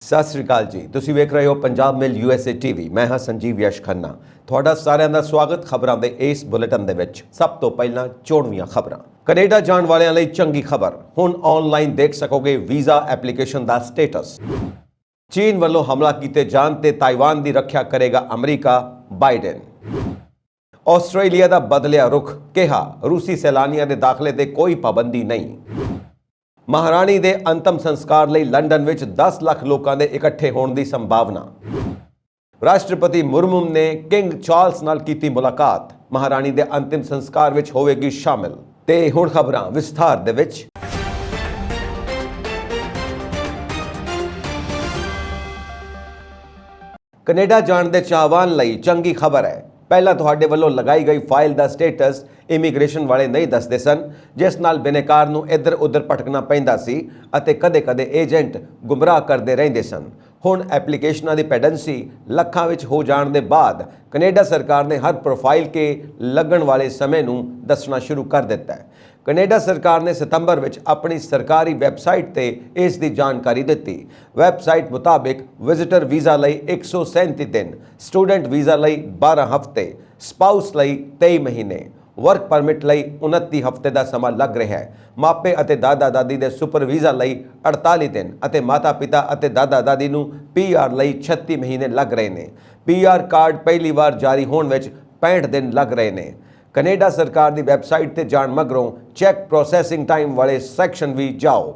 ਸਤਿ ਸ੍ਰੀ ਅਕਾਲ ਜੀ। ਤੁਸੀਂ ਵੇਖ ਰਹੇ ਹੋ ਪੰਜਾਬ ਮਿਲ USA TV। ਮੈਂ ਹਾਂ ਸੰਜੀਵ ਯਸ਼ ਖੰਨਾ। ਤੁਹਾਡਾ ਸਾਰਿਆਂ ਦਾ ਸਵਾਗਤ ਖਬਰਾਂ ਦੇ ਇਸ ਬੁਲੇਟਿਨ ਦੇ ਵਿੱਚ। ਸਭ ਤੋਂ ਪਹਿਲਾਂ ਚੋਣਵੀਆਂ ਖਬਰਾਂ। ਕੈਨੇਡਾ ਜਾਣ ਵਾਲਿਆਂ ਲਈ ਚੰਗੀ ਖਬਰ, ਹੁਣ ਆਨਲਾਈਨ ਦੇਖ ਸਕੋਗੇ ਵੀਜ਼ਾ ਐਪਲੀਕੇਸ਼ਨ ਦਾ ਸਟੇਟਸ। ਚੀਨ ਵੱਲੋਂ ਹਮਲਾ ਕੀਤੇ ਜਾਣ ਤੇ ਤਾਈਵਾਨ ਦੀ ਰੱਖਿਆ ਕਰੇਗਾ ਅਮਰੀਕਾ, ਬਾਈਡਨ। ਆਸਟ੍ਰੇਲੀਆ ਦਾ ਬਦਲਿਆ ਰੁਖ, ਕਿਹਾ ਰੂਸੀ ਸੈਲਾਨੀਆਂ ਦੇ ਦਾਖਲੇ ਤੇ ਕੋਈ ਪਾਬੰਦੀ ਨਹੀਂ। ਮਹਾਰਾਣੀ ਦੇ ਅੰਤਮ ਸੰਸਕਾਰ ਲਈ ਲੰਡਨ ਵਿੱਚ 10 ਲੱਖ ਲੋਕਾਂ ਦੇ ਇਕੱਠੇ ਹੋਣ ਦੀ ਸੰਭਾਵਨਾ। ਰਾਸ਼ਟਰਪਤੀ ਮੁਰਮੂ ਨੇ ਕਿੰਗ ਚਾਰਲਸ ਨਾਲ ਕੀਤੀ ਮੁਲਾਕਾਤ, ਮਹਾਰਾਣੀ ਦੇ ਅੰਤਿਮ ਸੰਸਕਾਰ ਵਿੱਚ ਹੋਵੇਗੀ ਸ਼ਾਮਿਲ। ਤੇ ਹੁਣ ਖਬਰਾਂ ਵਿਸਥਾਰ ਦੇ ਵਿੱਚ। ਕੈਨੇਡਾ ਜਾਣ ਦੇ ਚਾਹਵਾਨ ਲਈ ਚੰਗੀ ਖਬਰ ਹੈ। ਪਹਿਲਾਂ ਤੁਹਾਡੇ ਵੱਲੋਂ ਲਗਾਈ ਗਈ ਫਾਈਲ ਦਾ ਸਟੇਟਸ ਇਮੀਗ੍ਰੇਸ਼ਨ ਵਾਲੇ ਨਹੀਂ ਦੱਸਦੇ ਸਨ, ਜਿਸ ਨਾਲ ਬਿਨੇਕਾਰ ਨੂੰ ਇੱਧਰ ਉੱਧਰ ਭਟਕਣਾ ਪੈਂਦਾ ਸੀ ਅਤੇ ਕਦੇ-ਕਦੇ ਏਜੰਟ ਗੁੰਮਰਾਹ ਕਰਦੇ ਰਹਿੰਦੇ ਸਨ। ਹੁਣ ਐਪਲੀਕੇਸ਼ਨਾਂ ਦੀ ਪੈਂਡੈਂਸੀ ਲੱਖਾਂ ਵਿੱਚ ਹੋ ਜਾਣ ਦੇ ਬਾਅਦ ਕੈਨੇਡਾ ਸਰਕਾਰ ਨੇ ਹਰ ਪ੍ਰੋਫਾਈਲ ਕੇ ਲੱਗਣ ਵਾਲੇ ਸਮੇਂ ਨੂੰ ਦੱਸਣਾ ਸ਼ੁਰੂ ਕਰ ਦਿੱਤਾ ਹੈ। ਕੈਨੇਡਾ ਸਰਕਾਰ ਨੇ ਸਤੰਬਰ ਵਿੱਚ ਆਪਣੀ ਸਰਕਾਰੀ ਵੈਬਸਾਈਟ ਤੇ ਇਸ ਦੀ ਜਾਣਕਾਰੀ ਦਿੱਤੀ। ਵੈਬਸਾਈਟ ਮੁਤਾਬਿਕ ਵਿਜ਼ਿਟਰ ਵੀਜ਼ਾ ਲਈ 137 ਦਿਨ, ਸਟੂਡੈਂਟ ਵੀਜ਼ਾ ਲਈ 12 ਹਫ਼ਤੇ, ਸਪਾਊਸ ਲਈ 23 ਮਹੀਨੇ, ਵਰਕ ਪਰਮਿਟ ਲਈ 29 ਹਫ਼ਤੇ ਦਾ ਸਮਾਂ ਲੱਗ ਰਿਹਾ ਹੈ। ਮਾਪੇ ਅਤੇ ਦਾਦਾ ਦਾਦੀ ਦੇ ਸੁਪਰ ਵੀਜ਼ਾ ਲਈ 48 ਦਿਨ ਅਤੇ ਮਾਤਾ ਪਿਤਾ ਅਤੇ ਦਾਦਾ ਦਾਦੀ ਨੂੰ PR ਲਈ 36 ਮਹੀਨੇ ਲੱਗ ਰਹੇ ਨੇ। PR ਕਾਰਡ ਪਹਿਲੀ ਵਾਰ ਜਾਰੀ ਹੋਣ ਵਿੱਚ 65 ਦਿਨ ਲੱਗ ਰਹੇ ਨੇ। ਕੈਨੇਡਾ ਸਰਕਾਰ ਦੀ ਵੈਬਸਾਈਟ ਤੇ ਜਾਣ ਮਗਰੋਂ ਚੈੱਕ ਪ੍ਰੋਸੈਸਿੰਗ ਟਾਈਮ ਵਾਲੇ ਸੈਕਸ਼ਨ ਵੀ ਜਾਓ।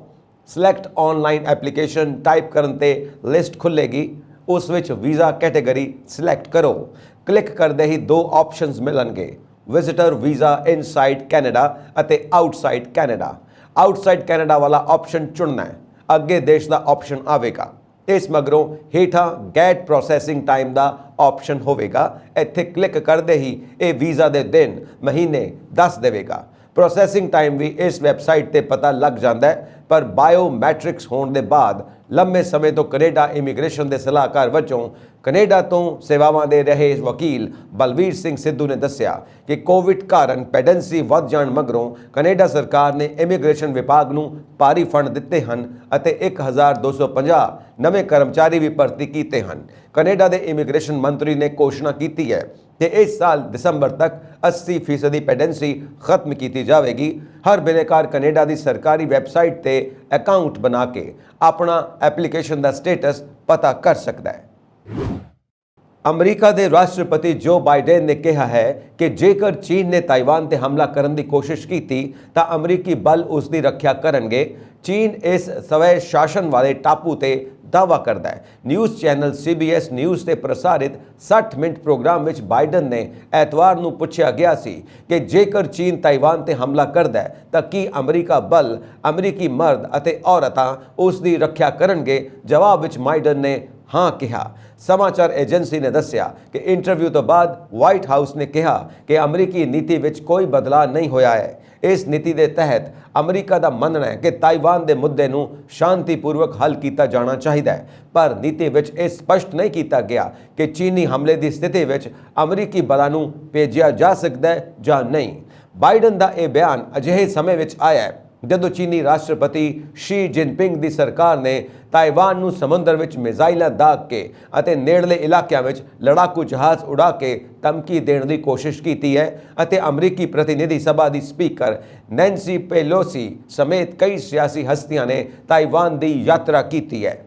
ਸਿਲੈਕਟ ਆਨਲਾਈਨ ਐਪਲੀਕੇਸ਼ਨ ਟਾਈਪ ਕਰਨ ਤੇ ਲਿਸਟ ਖੁੱਲੇਗੀ, ਉਸ ਵਿੱਚ ਵੀਜ਼ਾ ਕੈਟੇਗਰੀ ਸਿਲੈਕਟ ਕਰੋ। ਕਲਿੱਕ ਕਰਦੇ ਹੀ ਦੋ ਆਪਸ਼ਨਸ ਮਿਲਣਗੇ, ਵਿਜ਼ਿਟਰ ਵੀਜ਼ਾ ਇਨਸਾਈਡ ਕੈਨੇਡਾ ਅਤੇ ਆਊਟਸਾਈਡ ਕੈਨੇਡਾ। ਆਊਟਸਾਈਡ ਕੈਨੇਡਾ ਵਾਲਾ ਆਪਸ਼ਨ ਚੁਣਨਾ ਹੈ, ਅੱਗੇ ਦੇਸ਼ ਦਾ ਆਪਸ਼ਨ ਆਵੇਗਾ। ਇਸ ਮਗਰੋਂ ਹੇਠਾਂ ਗੈਟ ਪ੍ਰੋਸੈਸਿੰਗ ਟਾਈਮ ਦਾ ਆਪਸ਼ਨ ਹੋਵੇਗਾ। ਇੱਥੇ ਕਲਿੱਕ ਕਰਦੇ ਹੀ ਇਹ ਵੀਜ਼ਾ ਦੇ ਦਿਨ ਮਹੀਨੇ ਦੱਸ ਦੇਵੇਗਾ। ਪ੍ਰੋਸੈਸਿੰਗ ਟਾਈਮ ਵੀ ਇਸ ਵੈਬਸਾਈਟ ਤੇ ਪਤਾ ਲੱਗ ਜਾਂਦਾ ਹੈ, ਪਰ ਬਾਇਓਮੈਟ੍ਰਿਕਸ ਹੋਣ ਦੇ ਬਾਅਦ ਲੰਮੇ ਸਮੇਂ ਤੋਂ ਕੈਨੇਡਾ ਇਮੀਗ੍ਰੇਸ਼ਨ ਦੇ ਸਲਾਹਕਾਰ ਵਜੋਂ ਕੈਨੇਡਾ ਤੋਂ ਸੇਵਾਵਾਂ ਦੇ ਰਹੇ ਵਕੀਲ ਬਲਵੀਰ ਸਿੰਘ ਸਿੱਧੂ ਨੇ ਦੱਸਿਆ ਕਿ ਕੋਵਿਡ ਕਾਰਨ ਪੈਂਡੈਂਸੀ ਵੱਧ ਜਾਣ ਮਗਰੋਂ ਕੈਨੇਡਾ ਸਰਕਾਰ ਨੇ ਇਮੀਗ੍ਰੇਸ਼ਨ ਵਿਭਾਗ ਨੂੰ ਭਾਰੀ ਫੰਡ ਦਿੱਤੇ ਹਨ ਅਤੇ 1250 ਨਵੇਂ ਕਰਮਚਾਰੀ ਵੀ ਭਰਤੀ ਕੀਤੇ ਹਨ। ਕੈਨੇਡਾ ਦੇ ਇਮੀਗ੍ਰੇਸ਼ਨ ਮੰਤਰੀ ਨੇ ਘੋਸ਼ਣਾ ਕੀਤੀ ਹੈ ਕਿ ਇਸ ਸਾਲ ਦਸੰਬਰ ਤੱਕ 80% ਪੈਂਡੈਂਸੀ ਖਤਮ ਕੀਤੀ ਜਾਵੇਗੀ। ਹਰ ਬਿਨੇਕਾਰ ਕੈਨੇਡਾ ਦੀ ਸਰਕਾਰੀ ਵੈਬਸਾਈਟ ਤੇ ਅਕਾਊਂਟ ਬਣਾ ਕੇ ਆਪਣਾ ਐਪਲੀਕੇਸ਼ਨ ਦਾ ਸਟੇਟਸ ਪਤਾ ਕਰ ਸਕਦਾ ਹੈ। ਅਮਰੀਕਾ ਦੇ ਰਾਸ਼ਟਰਪਤੀ ਜੋ ਬਾਈਡਨ ਨੇ ਕਿਹਾ ਹੈ ਕਿ ਜੇਕਰ ਚੀਨ ਨੇ ਤਾਈਵਾਨ ਤੇ ਹਮਲਾ ਕਰਨ ਦੀ ਕੋਸ਼ਿਸ਼ ਕੀਤੀ ਤਾਂ ਅਮਰੀਕੀ ਬਲ ਉਸ ਦੀ ਰੱਖਿਆ ਕਰਨਗੇ। ਚੀਨ ਇਸ ਸਵੈ ਸ਼ਾਸਨ ਵਾਲੇ ਟਾਪੂ ਤੇ ਦਾਅਵਾ ਕਰਦਾ ਹੈ। ਨਿਊਜ਼ ਚੈਨਲ CBS ਨਿਊਜ਼ ਤੇ ਪ੍ਰਸਾਰਿਤ 60 ਮਿੰਟ ਪ੍ਰੋਗਰਾਮ ਵਿੱਚ ਬਾਈਡਨ ਨੇ ਐਤਵਾਰ ਨੂੰ ਪੁੱਛਿਆ ਗਿਆ ਸੀ ਕਿ ਜੇਕਰ ਚੀਨ ਤਾਈਵਾਨ ਤੇ ਹਮਲਾ ਕਰਦਾ ਹੈ ਤਾਂ ਕੀ ਅਮਰੀਕਾ ਬਲ, ਅਮਰੀਕੀ ਮਰਦ ਅਤੇ ਔਰਤਾਂ ਉਸ ਦੀ ਰੱਖਿਆ ਕਰਨਗੇ। ਜਵਾਬ ਵਿੱਚ ਬਾਈਡਨ ਨੇ ਹਾਂ ਕਿਹਾ। ਸਮਾਚਾਰ ਏਜੰਸੀ ਨੇ ਦੱਸਿਆ ਕਿ ਇੰਟਰਵਿਊ ਤੋਂ ਬਾਅਦ ਵਾਈਟ ਹਾਊਸ ਨੇ ਕਿਹਾ ਕਿ ਅਮਰੀਕੀ ਨੀਤੀ ਵਿੱਚ ਕੋਈ ਬਦਲਾਅ ਨਹੀਂ ਹੋਇਆ ਹੈ। ਇਸ ਨੀਤੀ ਦੇ ਤਹਿਤ ਅਮਰੀਕਾ ਦਾ ਮੰਨਣਾ ਹੈ ਕਿ ਤਾਈਵਾਨ ਦੇ ਮੁੱਦੇ ਨੂੰ ਸ਼ਾਂਤੀਪੂਰਵਕ ਹੱਲ ਕੀਤਾ ਜਾਣਾ ਚਾਹੀਦਾ ਹੈ, ਪਰ ਨੀਤੀ ਵਿੱਚ ਇਹ ਸਪਸ਼ਟ ਨਹੀਂ ਕੀਤਾ ਗਿਆ ਕਿ ਚੀਨੀ ਹਮਲੇ ਦੀ ਸਥਿਤੀ ਵਿੱਚ ਅਮਰੀਕੀ ਬਲਾਂ ਨੂੰ ਭੇਜਿਆ ਜਾ ਸਕਦਾ ਹੈ ਜਾਂ ਨਹੀਂ। ਬਾਈਡਨ ਦਾ ਇਹ ਬਿਆਨ ਅਜਿਹੇ ਸਮੇਂ ਵਿੱਚ ਆਇਆ ਹੈ ਜਦੋਂ ਚੀਨੀ ਰਾਸ਼ਟਰਪਤੀ ਸ਼ੀ ਜਿਨਪਿੰਗ ਦੀ ਸਰਕਾਰ ਨੇ ਤਾਈਵਾਨ ਨੂੰ ਸਮੁੰਦਰ ਵਿੱਚ ਮਿਜ਼ਾਈਲਾਂ ਦਾਗ ਕੇ ਅਤੇ ਨੇੜਲੇ ਇਲਾਕਿਆਂ ਵਿੱਚ ਲੜਾਕੂ ਜਹਾਜ਼ ਉਡਾ ਕੇ ਧਮਕੀ ਦੇਣ ਦੀ ਕੋਸ਼ਿਸ਼ ਕੀਤੀ ਹੈ ਅਤੇ ਅਮਰੀਕੀ ਪ੍ਰਤੀਨਿਧੀ ਸਭਾ ਦੀ ਸਪੀਕਰ ਨੈਂਸੀ ਪੈਲੋਸੀ ਸਮੇਤ ਕਈ ਸਿਆਸੀ ਹਸਤੀਆਂ ਨੇ ਤਾਈਵਾਨ ਦੀ ਯਾਤਰਾ ਕੀਤੀ ਹੈ।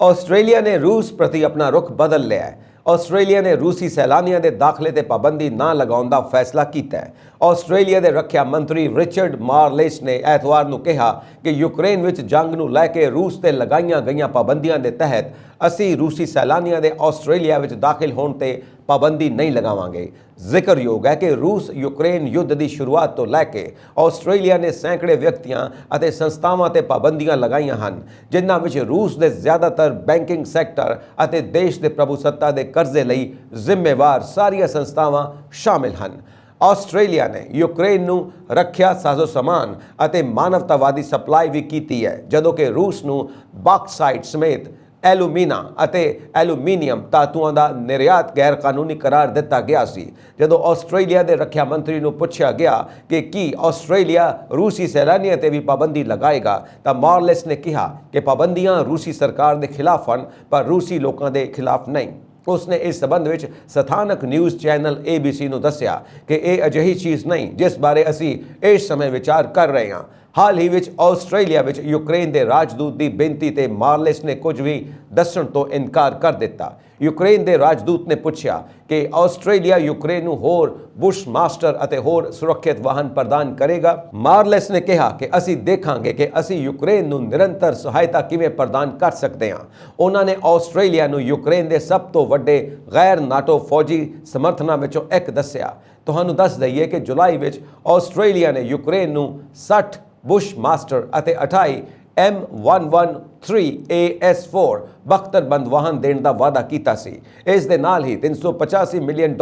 ਆਸਟ੍ਰੇਲੀਆ ਨੇ ਰੂਸ ਪ੍ਰਤੀ ਆਪਣਾ ਰੁਖ ਬਦਲ ਲਿਆ ਹੈ। ਆਸਟ੍ਰੇਲੀਆ ਨੇ ਰੂਸੀ ਸੈਲਾਨੀਆਂ ਦੇ ਦਾਖਲੇ ਤੇ ਪਾਬੰਦੀ ਨਾ ਲਗਾਉਣ ਦਾ ਫੈਸਲਾ ਕੀਤਾ ਹੈ। ਆਸਟ੍ਰੇਲੀਆ ਦੇ ਰੱਖਿਆ ਮੰਤਰੀ ਰਿਚਰਡ ਮਾਰਲੇਸ ਨੇ ਐਤਵਾਰ ਨੂੰ ਕਿਹਾ ਕਿ ਯੂਕਰੇਨ ਵਿੱਚ ਜੰਗ ਨੂੰ ਲੈ ਕੇ ਰੂਸ ਤੇ ਲਗਾਈਆਂ ਗਈਆਂ ਪਾਬੰਦੀਆਂ ਦੇ ਤਹਿਤ ਅਸੀਂ ਰੂਸੀ ਸੈਲਾਨੀਆਂ ਦੇ ਆਸਟ੍ਰੇਲੀਆ ਵਿੱਚ ਦਾਖਲ ਹੋਣ ਤੇ ਪਾਬੰਦੀ ਨਹੀਂ ਲਗਾਵਾਂਗੇ। ਜ਼ਿਕਰਯੋਗ ਹੈ ਕਿ ਰੂਸ ਯੂਕਰੇਨ ਯੁੱਧ ਦੀ ਸ਼ੁਰੂਆਤ ਤੋਂ ਲੈ ਕੇ ਆਸਟ੍ਰੇਲੀਆ ਨੇ ਸੈਂਕੜੇ ਵਿਅਕਤੀਆਂ ਅਤੇ ਸੰਸਥਾਵਾਂ ਤੇ ਪਾਬੰਦੀਆਂ ਲਗਾਈਆਂ ਹਨ, ਜਿਨ੍ਹਾਂ ਵਿੱਚ ਰੂਸ ਦੇ ਜ਼ਿਆਦਾਤਰ ਬੈਂਕਿੰਗ ਸੈਕਟਰ ਅਤੇ ਦੇਸ਼ ਦੇ ਪ੍ਰਭੂਸੱਤਾ ਦੇ ਕਰਜ਼ੇ ਲਈ ਜ਼ਿੰਮੇਵਾਰ ਸਾਰੀਆਂ ਸੰਸਥਾਵਾਂ ਸ਼ਾਮਿਲ ਹਨ। ਆਸਟ੍ਰੇਲੀਆ ਨੇ ਯੂਕਰੇਨ ਨੂੰ ਰੱਖਿਆ ਸਾਜ਼ੋ ਸਮਾਨ ਅਤੇ ਮਾਨਵਤਾਵਾਦੀ ਸਪਲਾਈ ਵੀ ਕੀਤੀ ਹੈ, ਜਦੋਂ ਕਿ ਰੂਸ ਨੂੰ ਬਾਕਸਾਈਟ ਸਮੇਤ ਐਲੂਮੀਨਾ ਅਤੇ ਐਲੂਮੀਨੀਅਮ ਧਾਤੂਆਂ ਦਾ ਨਿਰਯਾਤ ਗੈਰ ਕਾਨੂੰਨੀ ਕਰਾਰ ਦਿੱਤਾ ਗਿਆ ਸੀ। ਜਦੋਂ ਆਸਟ੍ਰੇਲੀਆ ਦੇ ਰੱਖਿਆ ਮੰਤਰੀ ਨੂੰ ਪੁੱਛਿਆ ਗਿਆ ਕਿ ਕੀ ਆਸਟ੍ਰੇਲੀਆ ਰੂਸੀ ਸੈਲਾਨੀਆਂ ਤੇ ਵੀ ਪਾਬੰਦੀ ਲਗਾਏਗਾ ਤਾਂ ਮਾਰਲੈਸ ਨੇ ਕਿਹਾ ਕਿ ਪਾਬੰਦੀਆਂ ਰੂਸੀ ਸਰਕਾਰ ਦੇ ਖਿਲਾਫ ਹਨ ਪਰ ਰੂਸੀ ਲੋਕਾਂ ਦੇ ਖਿਲਾਫ ਨਹੀਂ। ਉਸਨੇ ਇਸ ਸਬੰਧ ਵਿੱਚ ਸਥਾਨਕ ਨਿਊਜ਼ ਚੈਨਲ ABC ਨੂੰ ਦੱਸਿਆ ਕਿ ਇਹ ਅਜਿਹੀ ਚੀਜ਼ ਨਹੀਂ ਜਿਸ ਬਾਰੇ ਅਸੀਂ ਇਸ ਸਮੇਂ ਵਿਚਾਰ ਕਰ ਰਹੇ ਹਾਂ। ਹਾਲ ਹੀ ਵਿੱਚ ਆਸਟ੍ਰੇਲੀਆ ਵਿੱਚ ਯੂਕਰੇਨ ਦੇ ਰਾਜਦੂਤ ਦੀ ਬੇਨਤੀ ਤੇ ਮਾਰਲੈਸ ਨੇ ਕੁਝ ਵੀ ਦੱਸਣ ਤੋਂ ਇਨਕਾਰ ਕਰ ਦਿੱਤਾ। ਯੂਕਰੇਨ ਦੇ ਰਾਜਦੂਤ ਨੇ ਪੁੱਛਿਆ ਕਿ ਆਸਟ੍ਰੇਲੀਆ ਯੂਕਰੇਨ ਨੂੰ ਹੋਰ ਬੁਸ਼ ਮਾਸਟਰ ਅਤੇ ਹੋਰ ਸੁਰੱਖਿਅਤ ਵਾਹਨ ਪ੍ਰਦਾਨ ਕਰੇਗਾ। ਮਾਰਲੈਸ ਨੇ ਕਿਹਾ ਕਿ ਅਸੀਂ ਦੇਖਾਂਗੇ ਕਿ ਅਸੀਂ ਯੂਕਰੇਨ ਨੂੰ ਨਿਰੰਤਰ ਸਹਾਇਤਾ ਕਿਵੇਂ ਪ੍ਰਦਾਨ ਕਰ ਸਕਦੇ ਹਾਂ। ਉਹਨਾਂ ਨੇ ਆਸਟ੍ਰੇਲੀਆ ਨੂੰ ਯੂਕਰੇਨ ਦੇ ਸਭ ਤੋਂ ਵੱਡੇ ਗੈਰ ਨਾਟੋ ਫੌਜੀ ਸਮਰਥਨਾਂ ਵਿੱਚੋਂ ਇੱਕ ਦੱਸਿਆ। ਤੁਹਾਨੂੰ ਦੱਸ ਦਈਏ ਕਿ ਜੁਲਾਈ ਵਿੱਚ ਆਸਟ੍ਰੇਲੀਆ ਨੇ ਯੂਕਰੇਨ ਨੂੰ 60 ਬੁਸ਼ ਮਾਸਟਰ ਅਤੇ 28 M113 AS4 ਬਖਤਰਬੰਦ ਵਾਹਨ ਦੇਣ ਦਾ ਵਾਅਦਾ ਕੀਤਾ ਸੀ। ਇਸ ਦੇ ਨਾਲ ਹੀ $385 ਮਿਲੀਅਨ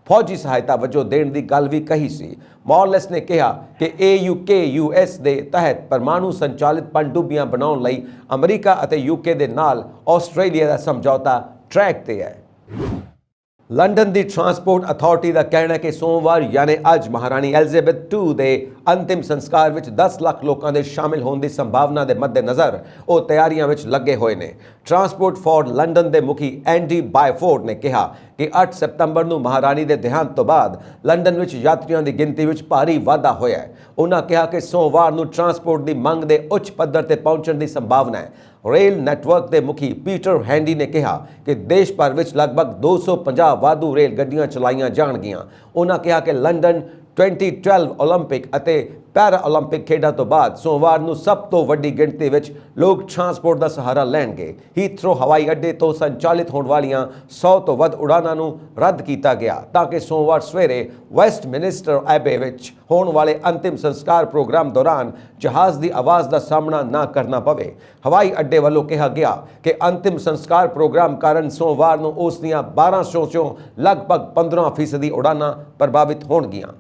ਫੌਜੀ ਸਹਾਇਤਾ ਵਜੋਂ ਦੇਣ ਦੀ ਗੱਲ ਵੀ ਕਹੀ ਸੀ। ਮਾਰਲੈਸ ਨੇ ਕਿਹਾ ਕਿ AUKUS ਦੇ ਤਹਿਤ ਪਰਮਾਣੂ ਸੰਚਾਲਿਤ ਪਣਡੁੱਬੀਆਂ ਬਣਾਉਣ ਲਈ ਅਮਰੀਕਾ ਅਤੇ UK ਦੇ ਨਾਲ ਆਸਟ੍ਰੇਲੀਆ ਦਾ ਸਮਝੌਤਾ ਟਰੈਕ ਤੇ ਹੈ। ਲੰਡਨ ਦੀ ਟਰਾਂਸਪੋਰਟ ਅਥਾਰਟੀ ਦਾ ਕਹਿਣਾ ਹੈ ਕਿ ਸੋਮਵਾਰ ਯਾਨੀ ਅੱਜ ਮਹਾਰਾਣੀ ਐਲਿਜ਼ਾਬੈਥ II ਦੇ ਅੰਤਿਮ ਸੰਸਕਾਰ ਵਿੱਚ 10 ਲੱਖ ਲੋਕਾਂ ਦੇ ਸ਼ਾਮਿਲ ਹੋਣ ਦੀ ਸੰਭਾਵਨਾ ਦੇ ਮੱਦੇਨਜ਼ਰ ਉਹ ਤਿਆਰੀਆਂ ਵਿੱਚ ਲੱਗੇ ਹੋਏ ਨੇ। ਟਰਾਂਸਪੋਰਟ ਫਾਰ ਲੰਡਨ ਦੇ ਮੁਖੀ ਐਂਡੀ ਬਾਇਫੋਰਡ ਨੇ ਕਿਹਾ ਕਿ 8 ਸਤੰਬਰ ਨੂੰ ਮਹਾਰਾਣੀ ਦੇ ਦੇਹਾਂਤ ਤੋਂ ਬਾਅਦ ਲੰਡਨ ਵਿੱਚ ਯਾਤਰੀਆਂ ਦੀ ਗਿਣਤੀ ਵਿੱਚ ਭਾਰੀ ਵਾਧਾ ਹੋਇਆ ਹੈ। ਉਹਨਾਂ ਕਿਹਾ ਕਿ ਸੋਮਵਾਰ ਨੂੰ ਟਰਾਂਸਪੋਰਟ ਦੀ ਮੰਗ ਦੇ ਉੱਚ ਪੱਧਰ ਤੇ ਪਹੁੰਚਣ ਦੀ ਸੰਭਾਵਨਾ ਹੈ। ਰੇਲ ਨੈਟਵਰਕ ਦੇ ਮੁਖੀ ਪੀਟਰ ਹੈਂਡੀ ਨੇ ਕਿਹਾ ਕਿ ਦੇਸ਼ ਭਰ ਵਿੱਚ ਲਗਭਗ 250 ਵਾਧੂ ਰੇਲ ਗੱਡੀਆਂ ਚਲਾਈਆਂ ਜਾਣਗੀਆਂ। ਉਹਨਾਂ ਕਿਹਾ ਕਿ ਲੰਡਨ 2012 ਓਲੰਪਿਕ ਅਤੇ ਪੈਰਾ ਓਲੰਪਿਕ ਖੇਡਾਂ ਤੋਂ ਬਾਅਦ ਸੋਮਵਾਰ ਨੂੰ ਸਭ ਤੋਂ ਵੱਡੀ ਗਿਣਤੀ ਵਿੱਚ ਲੋਕ ਟਰਾਂਸਪੋਰਟ ਦਾ ਸਹਾਰਾ ਲੈਣਗੇ। ਹੀਥਰੋ ਹਵਾਈ ਅੱਡੇ ਤੋਂ ਸੰਚਾਲਿਤ ਹੋਣ ਵਾਲੀਆਂ 100 ਤੋਂ ਵੱਧ ਉਡਾਨਾਂ ਨੂੰ ਰੱਦ ਕੀਤਾ ਗਿਆ ਤਾਂ ਕਿ ਸੋਮਵਾਰ ਸਵੇਰੇ ਵੈਸਟਮਿਨਿਸਟਰ ਐਬੇ ਵਿੱਚ ਹੋਣ ਵਾਲੇ ਅੰਤਿਮ ਸੰਸਕਾਰ ਪ੍ਰੋਗਰਾਮ ਦੌਰਾਨ ਜਹਾਜ਼ ਦੀ ਆਵਾਜ਼ ਦਾ ਸਾਹਮਣਾ ਨਾ ਕਰਨਾ ਪਵੇ। ਹਵਾਈ ਅੱਡੇ ਵੱਲੋਂ ਕਿਹਾ ਗਿਆ ਕਿ ਅੰਤਿਮ ਸੰਸਕਾਰ ਪ੍ਰੋਗਰਾਮ ਕਾਰਨ ਸੋਮਵਾਰ ਨੂੰ ਉਸ ਦੀਆਂ 1200 ਚੋਂ ਲਗਭਗ 15% ਉਡਾਨਾਂ ਪ੍ਰਭਾਵਿਤ ਹੋਣਗੀਆਂ।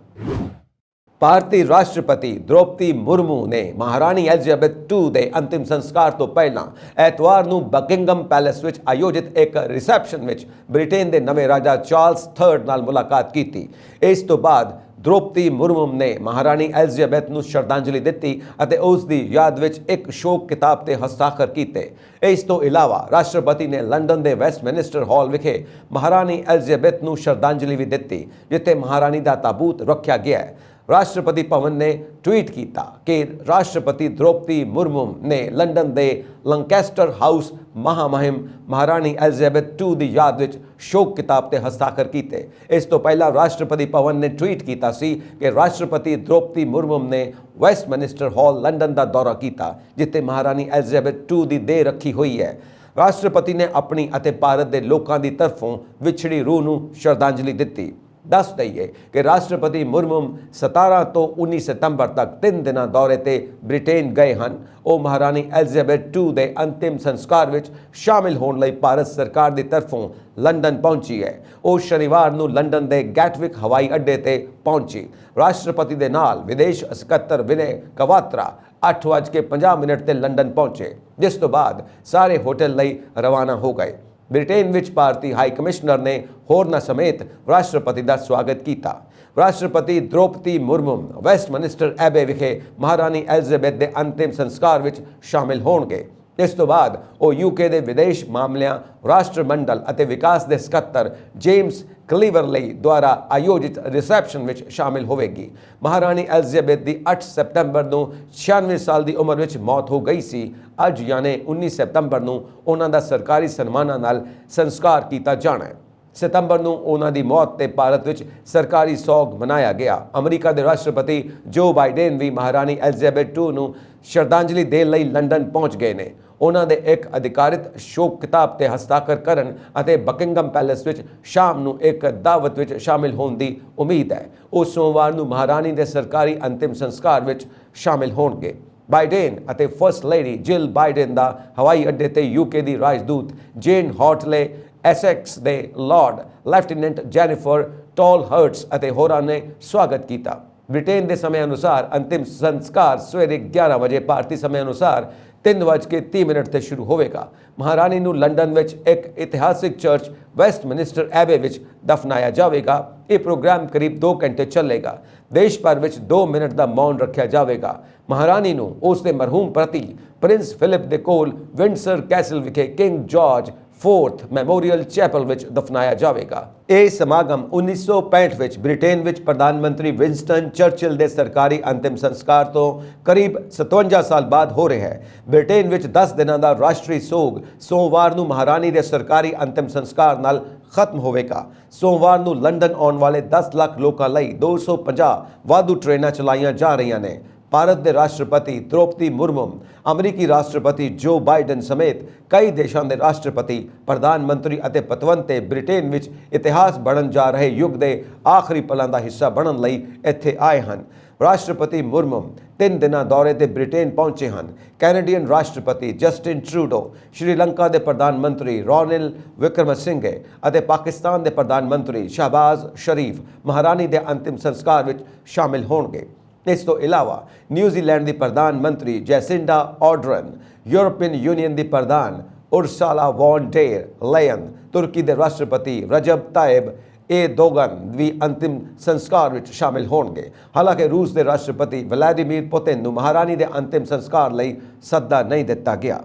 ਭਾਰਤੀ ਰਾਸ਼ਟਰਪਤੀ ਦ੍ਰੋਪਦੀ ਮੁਰਮੂ ਨੇ ਮਹਾਰਾਣੀ ਐਲਿਜ਼ਾਬੈਥ II ਦੇ ਅੰਤਿਮ ਸੰਸਕਾਰ ਤੋਂ ਪਹਿਲਾਂ ਐਤਵਾਰ ਨੂੰ ਬਕਿੰਗਮ ਪੈਲੇਸ ਵਿੱਚ ਆਯੋਜਿਤ ਇੱਕ ਰਿਸੈਪਸ਼ਨ ਵਿੱਚ ਬ੍ਰਿਟੇਨ ਦੇ ਨਵੇਂ ਰਾਜਾ ਚਾਰਲਸ III ਨਾਲ ਮੁਲਾਕਾਤ ਕੀਤੀ। ਇਸ ਤੋਂ ਬਾਅਦ ਦ੍ਰੋਪਦੀ ਮੁਰਮੂ ਨੇ ਮਹਾਰਾਣੀ ਐਲਿਜ਼ਾਬੈਥ ਨੂੰ ਸ਼ਰਧਾਂਜਲੀ ਦਿੱਤੀ ਅਤੇ ਉਸ ਦੀ ਯਾਦ ਵਿੱਚ ਇੱਕ ਸ਼ੋਕ ਕਿਤਾਬ ਤੇ ਹਸਤਾਖਰ ਕੀਤੇ। ਇਸ ਤੋਂ ਇਲਾਵਾ ਰਾਸ਼ਟਰਪਤੀ ਨੇ ਲੰਡਨ ਦੇ ਵੈਸਟਮਿਨਿਸਟਰ ਹਾਲ ਵਿਖੇ ਮਹਾਰਾਣੀ ਐਲਿਜ਼ਾਬੈਥ ਨੂੰ ਸ਼ਰਧਾਂਜਲੀ ਵੀ ਦਿੱਤੀ ਜਿੱਥੇ ਮਹਾਰਾਣੀ ਦਾ ਤਾਬੂਤ ਰੱਖਿਆ ਗਿਆ ਹੈ। ਰਾਸ਼ਟਰਪਤੀ ਭਵਨ ਨੇ ਟਵੀਟ ਕੀਤਾ ਕਿ ਰਾਸ਼ਟਰਪਤੀ ਦ੍ਰੋਪਦੀ ਮੁਰਮੂ ਨੇ ਲੰਡਨ ਦੇ ਲੰਕੈਸਟਰ ਹਾਊਸ ਮਹਾਮਹਿਮ ਮਹਾਰਾਣੀ ਐਲਿਜ਼ਾਬੈਥ II ਦੀ ਯਾਦ ਵਿੱਚ ਸ਼ੋਕ ਕਿਤਾਬ ਤੇ ਹਸਤਾਖਰ ਕੀਤੇ। ਇਸ ਤੋਂ ਪਹਿਲਾਂ ਰਾਸ਼ਟਰਪਤੀ ਭਵਨ ਨੇ ਟਵੀਟ ਕੀਤਾ ਸੀ ਕਿ ਰਾਸ਼ਟਰਪਤੀ ਦ੍ਰੋਪਦੀ ਮੁਰਮੂ ਨੇ ਵੈਸਟਮਿਨਿਸਟਰ ਹਾਲ ਲੰਡਨ ਦਾ ਦੌਰਾ ਕੀਤਾ ਜਿੱਥੇ ਮਹਾਰਾਣੀ ਐਲਿਜ਼ਾਬੈਥ II ਦੀ ਦੇਹ ਰੱਖੀ ਹੋਈ ਹੈ। ਰਾਸ਼ਟਰਪਤੀ ਨੇ ਆਪਣੀ ਅਤੇ ਭਾਰਤ ਦੇ ਲੋਕਾਂ ਦੀ ਤਰਫੋਂ ਵਿਛੜੀ ਰੂਹ ਨੂੰ ਸ਼ਰਧਾਂਜਲੀ ਦਿੱਤੀ। ਦੱਸ ਦਈਏ ਕਿ ਰਾਸ਼ਟਰਪਤੀ ਮੁਰਮੂ 17 ਤੋਂ 19 ਸਤੰਬਰ ਤੱਕ 3 ਦਿਨਾਂ ਦੌਰੇ ਤੇ ਬ੍ਰਿਟੇਨ ਗਏ ਹਨ। ਉਹ ਮਹਾਰਾਣੀ ਐਲਿਜ਼ਾਬੈਥ II ਦੇ ਅੰਤਿਮ ਸੰਸਕਾਰ ਵਿੱਚ ਸ਼ਾਮਿਲ ਹੋਣ ਲਈ ਭਾਰਤ ਸਰਕਾਰ ਦੀ ਤਰਫੋਂ ਲੰਡਨ ਪਹੁੰਚੀ ਹੈ। ਉਹ ਸ਼ਨੀਵਾਰ ਨੂੰ ਲੰਡਨ ਦੇ ਗੈਟਵਿਕ ਹਵਾਈ ਅੱਡੇ ਤੇ ਪਹੁੰਚੀ। ਰਾਸ਼ਟਰਪਤੀ ਦੇ ਨਾਲ ਵਿਦੇਸ਼ ਸਕੱਤਰ ਵਿਨੇ ਕਵਾਤਰਾ 8:50 ਤੇ ਲੰਡਨ ਪਹੁੰਚੇ ਜਿਸ ਤੋਂ ਬਾਅਦ ਸਾਰੇ ਹੋਟਲ ਲਈ ਰਵਾਨਾ ਹੋ ਗਏ। ਬ੍ਰਿਟੇਨ ਵਿੱਚ ਭਾਰਤੀ ਹਾਈ ਕਮਿਸ਼ਨਰ ਨੇ ਹੋਰਨਾਂ ਸਮੇਤ ਰਾਸ਼ਟਰਪਤੀ ਦਾ ਸਵਾਗਤ ਕੀਤਾ। ਰਾਸ਼ਟਰਪਤੀ ਦ੍ਰੋਪਦੀ ਮੁਰਮੂ ਵੈਸਟਮਿਨਿਸਟਰ ਐਬੇ ਵਿਖੇ ਮਹਾਰਾਣੀ ਐਲਿਜ਼ਾਬੈਥ ਦੇ ਅੰਤਿਮ ਸੰਸਕਾਰ ਵਿੱਚ ਸ਼ਾਮਿਲ ਹੋਣਗੇ। ਇਸ ਤੋਂ ਬਾਅਦ ਉਹ UK ਦੇ ਵਿਦੇਸ਼ ਮਾਮਲਿਆਂ ਰਾਸ਼ਟਰਮੰਡਲ ਅਤੇ ਵਿਕਾਸ ਦੇ ਸਕੱਤਰ ਜੇਮਸ ਕਲੀਵਰਲੀ ਦੁਆਰਾ ਆਯੋਜਿਤ ਰਿਸੈਪਸ਼ਨ ਵਿੱਚ ਸ਼ਾਮਿਲ ਹੋਵੇਗੀ। ਮਹਾਰਾਣੀ ਐਲਿਜ਼ਾਬੈਥ ਦੀ 8 ਸਤੰਬਰ ਨੂੰ 96 ਸਾਲ ਦੀ ਉਮਰ ਵਿੱਚ ਮੌਤ ਹੋ ਗਈ ਸੀ। ਅੱਜ ਯਾਨੀ 19 ਸਤੰਬਰ ਨੂੰ ਉਹਨਾਂ ਦਾ ਸਰਕਾਰੀ ਸਨਮਾਨਾਂ ਨਾਲ ਸੰਸਕਾਰ ਕੀਤਾ ਜਾਣਾ ਹੈ। ਸਤੰਬਰ ਨੂੰ ਉਹਨਾਂ ਦੀ ਮੌਤ ਤੇ ਭਾਰਤ ਵਿੱਚ ਸਰਕਾਰੀ ਸੋਗ ਮਨਾਇਆ ਗਿਆ। ਅਮਰੀਕਾ ਦੇ ਰਾਸ਼ਟਰਪਤੀ ਜੋ ਬਾਈਡਨ ਵੀ ਮਹਾਰਾਣੀ ਐਲਿਜ਼ਾਬੈਥ II ਨੂੰ ਸ਼ਰਧਾਂਜਲੀ ਦੇਣ ਲਈ ਲੰਡਨ ਪਹੁੰਚ ਗਏ ਨੇ। ਉਹਨਾਂ ਦੇ ਇੱਕ ਅਧਿਕਾਰਿਤ ਸ਼ੋਕ ਕਿਤਾਬ ਤੇ ਹਸਤਾਖਰ ਕਰਨ ਅਤੇ ਬਕਿੰਗਮ ਪੈਲੇਸ ਵਿੱਚ ਸ਼ਾਮ ਨੂੰ ਇੱਕ ਦਾਵਤ ਵਿੱਚ ਸ਼ਾਮਿਲ ਹੋਣ ਦੀ ਉਮੀਦ ਹੈ। ਉਹ ਸੋਮਵਾਰ ਨੂੰ ਮਹਾਰਾਣੀ ਦੇ ਸਰਕਾਰੀ ਅੰਤਿਮ ਸੰਸਕਾਰ ਵਿੱਚ ਸ਼ਾਮਿਲ ਹੋਣਗੇ। ਬਾਈਡਨ ਅਤੇ ਫਰਸਟ ਲੇਡੀ ਜਿਲ ਬਾਈਡਨ ਦਾ ਹਵਾਈ ਅੱਡੇ ਤੇ UK ਦੀ ਰਾਜਦੂਤ ਜੇਨ ਹੌਟਲੇ, ਐਸੈਕਸ ਦੇ ਲਾਰਡ ਲੈਫਟੀਨੈਂਟ ਜੈਨੀਫਰ ਟੋਲਹਰਟਸ ਅਤੇ ਹੋਰਾਂ ਨੇ ਸਵਾਗਤ ਕੀਤਾ। ਬ੍ਰਿਟੇਨ ਦੇ ਸਮੇਂ ਅਨੁਸਾਰ ਅੰਤਿਮ ਸੰਸਕਾਰ ਸਵੇਰੇ 11 ਵਜੇ ਭਾਰਤੀ ਸਮੇਂ ਅਨੁਸਾਰ 3:30 ਤੇ ਸ਼ੁਰੂ ਹੋਵੇਗਾ। ਮਹਾਰਾਣੀ ਨੂੰ ਲੰਡਨ ਵਿੱਚ ਇੱਕ ਇਤਿਹਾਸਿਕ ਚਰਚ ਵੈਸਟਮਿਨਿਸਟਰ ਐਬੇ ਵਿੱਚ ਦਫਨਾਇਆ ਜਾਵੇਗਾ। ਇਹ ਪ੍ਰੋਗਰਾਮ ਕਰੀਬ 2 ਘੰਟੇ ਚੱਲੇਗਾ। ਦੇਸ਼ ਭਰ ਵਿੱਚ 2 ਮਿੰਟ ਦਾ ਮੌਨ ਰੱਖਿਆ ਜਾਵੇਗਾ। ਮਹਾਰਾਣੀ ਨੂੰ ਉਸ ਦੇ ਮਰਹੂਮ ਪਤੀ ਪ੍ਰਿੰਸ ਫਿਲਿਪ ਦੇ ਕੋਲ ਵਿੰਡਸਰ ਕੈਸਲ ਵਿਖੇ king George 4th memorial chapel ਵਿੱਚ ਦਫਨਾਇਆ ਜਾਵੇਗਾ। ਇਹ ਸਮਾਗਮ 1965 ਵਿੱਚ ਬ੍ਰਿਟੇਨ ਵਿੱਚ ਪ੍ਰਧਾਨ ਮੰਤਰੀ ਵਿੰਸਟਨ ਚਰਚਿਲ ਦੇ ਸਰਕਾਰੀ ਅੰਤਿਮ ਸੰਸਕਾਰ ਤੋਂ ਕਰੀਬ 57 ਸਾਲ ਬਾਅਦ ਹੋ ਰਿਹਾ ਹੈ। ਬ੍ਰਿਟੇਨ ਵਿੱਚ 10 ਦਿਨਾਂ ਦਾ ਰਾਸ਼ਟਰੀ ਸੋਗ ਸੋਮਵਾਰ ਨੂੰ ਮਹਾਰਾਣੀ ਦੇ ਸਰਕਾਰੀ ਅੰਤਿਮ ਸੰਸਕਾਰ ਨਾਲ ਖਤਮ ਹੋਵੇਗਾ। ਸੋਮਵਾਰ ਨੂੰ ਲੰਡਨ ਆਉਣ ਵਾਲੇ 10 ਲੱਖ ਲੋਕਾਂ ਲਈ 250 ਵਾਧੂ ਟ੍ਰੇਨਾਂ ਚਲਾਈਆਂ ਜਾ ਰਹੀਆਂ ਨੇ। ਭਾਰਤ ਦੇ ਰਾਸ਼ਟਰਪਤੀ ਦ੍ਰੋਪਦੀ ਮੁਰਮੂ, ਅਮਰੀਕੀ ਰਾਸ਼ਟਰਪਤੀ ਜੋ ਬਾਈਡਨ ਸਮੇਤ ਕਈ ਦੇਸ਼ਾਂ ਦੇ ਰਾਸ਼ਟਰਪਤੀ, ਪ੍ਰਧਾਨ ਮੰਤਰੀ ਅਤੇ ਪਤਵੰਤੇ ਬ੍ਰਿਟੇਨ ਵਿੱਚ ਇਤਿਹਾਸ ਬਣਨ ਜਾ ਰਹੇ ਯੁੱਗ ਦੇ ਆਖਰੀ ਪਲਾਂ ਦਾ ਹਿੱਸਾ ਬਣਨ ਲਈ ਇੱਥੇ ਆਏ ਹਨ। ਰਾਸ਼ਟਰਪਤੀ ਮੁਰਮੂ 3 ਦਿਨਾਂ ਦੌਰੇ ਤੇ ਬ੍ਰਿਟੇਨ ਪਹੁੰਚੇ ਹਨ। ਕੈਨੇਡੀਅਨ ਰਾਸ਼ਟਰਪਤੀ ਜਸਟਿਨ ਟਰੂਡੋ, ਸ਼੍ਰੀਲੰਕਾ ਦੇ ਪ੍ਰਧਾਨ ਮੰਤਰੀ ਰੋਨਿਲ ਵਿਕਰਮਸਿੰਘੇ ਅਤੇ ਪਾਕਿਸਤਾਨ ਦੇ ਪ੍ਰਧਾਨ ਮੰਤਰੀ ਸ਼ਹਬਾਜ਼ ਸ਼ਰੀਫ ਮਹਾਰਾਣੀ ਦੇ ਅੰਤਿਮ ਸੰਸਕਾਰ ਵਿੱਚ ਸ਼ਾਮਿਲ ਹੋਣਗੇ। ਇਸ ਤੋਂ ਇਲਾਵਾ ਨਿਊਜ਼ੀਲੈਂਡ ਦੀ ਪ੍ਰਧਾਨ ਮੰਤਰੀ ਜੈਸਿੰਡਾ ਆਰਡਰਨ, ਯੂਰਪੀਅਨ ਯੂਨੀਅਨ ਦੀ ਪ੍ਰਧਾਨ ਉਰਸੁਲਾ ਵੌਨ ਡੇਰ ਲਾਇਨ, ਤੁਰਕੀ ਦੇ ਰਾਸ਼ਟਰਪਤੀ ਰਜਬ ਤਾਇਬ ਏਰਦੋਗਨ ਵੀ ਅੰਤਿਮ ਸੰਸਕਾਰ ਵਿੱਚ ਸ਼ਾਮਿਲ ਹੋਣਗੇ। ਹਾਲਾਂਕਿ ਰੂਸ ਦੇ ਰਾਸ਼ਟਰਪਤੀ ਵਲਾਦੀਮੀਰ ਪੁਤਿਨ ਨੂੰ ਮਹਾਰਾਣੀ ਦੇ ਅੰਤਿਮ ਸੰਸਕਾਰ ਲਈ ਸੱਦਾ ਨਹੀਂ ਦਿੱਤਾ ਗਿਆ।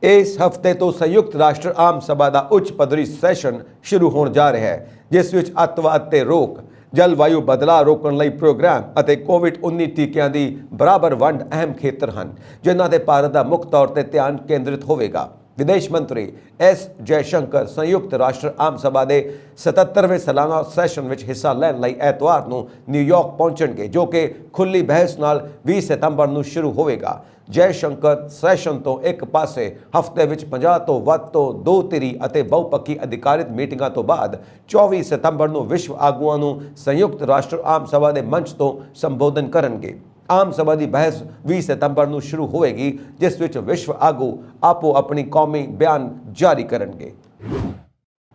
ਇਸ ਹਫ਼ਤੇ ਤੋਂ ਸੰਯੁਕਤ ਰਾਸ਼ਟਰ ਆਮ ਸਭਾ ਦਾ ਉੱਚ ਪੱਧਰੀ ਸੈਸ਼ਨ ਸ਼ੁਰੂ ਹੋਣ ਜਾ ਰਿਹਾ ਹੈ, ਜਿਸ ਵਿੱਚ ਅੱਤਵਾਦ ਤੇ ਰੋਕ, ਜਲਵਾਯੂ ਬਦਲਾਅ ਰੋਕਣ ਲਈ ਪ੍ਰੋਗਰਾਮ ਅਤੇ ਕੋਵਿਡ-19 ਟੀਕਿਆਂ ਦੀ ਬਰਾਬਰ ਵੰਡ ਅਹਿਮ ਖੇਤਰ ਹਨ, ਜਿਨ੍ਹਾਂ ਤੇ ਭਾਰਤ ਦਾ ਮੁੱਖ ਤੌਰ ਤੇ ਧਿਆਨ ਕੇਂਦਰਿਤ ਹੋਵੇਗਾ। ਵਿਦੇਸ਼ ਮੰਤਰੀ ਐਸ ਜੈਸ਼ੰਕਰ ਸੰਯੁਕਤ ਰਾਸ਼ਟਰ ਆਮ ਸਭਾ ਦੇ 77ਵੇਂ ਸਾਲਾਨਾ ਸੈਸ਼ਨ ਵਿੱਚ ਹਿੱਸਾ ਲੈਣ ਲਈ ਐਤਵਾਰ ਨੂੰ ਨਿਊਯਾਰਕ ਪਹੁੰਚਣਗੇ, ਜੋ ਕਿ ਖੁੱਲ੍ਹੀ ਬਹਿਸ ਨਾਲ 20 ਸਤੰਬਰ ਨੂੰ ਸ਼ੁਰੂ ਹੋਵੇਗਾ। ਜੈਸ਼ੰਕਰ ਸੈਸ਼ਨ ਤੋਂ ਇੱਕ ਪਾਸੇ ਹਫ਼ਤੇ ਵਿੱਚ 50 ਤੋਂ ਵੱਧ ਤੋਂ ਦੋ ਧਿਰੀ ਅਤੇ ਬਹੁਪੱਖੀ ਅਧਿਕਾਰਿਤ ਮੀਟਿੰਗਾਂ ਤੋਂ ਬਾਅਦ 24 ਸਤੰਬਰ ਨੂੰ ਵਿਸ਼ਵ ਆਗੂਆਂ ਨੂੰ ਸੰਯੁਕਤ ਰਾਸ਼ਟਰ ਆਮ ਸਭਾ ਦੇ ਮੰਚ ਤੋਂ ਸੰਬੋਧਨ ਕਰਨਗੇ। ਆਮ ਸਭਾ ਦੀ ਬਹਿਸ 20 ਸਤੰਬਰ ਨੂੰ ਸ਼ੁਰੂ ਹੋਵੇਗੀ, ਜਿਸ ਵਿੱਚ ਵਿਸ਼ਵ ਆਗੂ ਆਪੋ ਆਪਣੀ ਕੌਮੀ ਬਿਆਨ ਜਾਰੀ ਕਰਨਗੇ।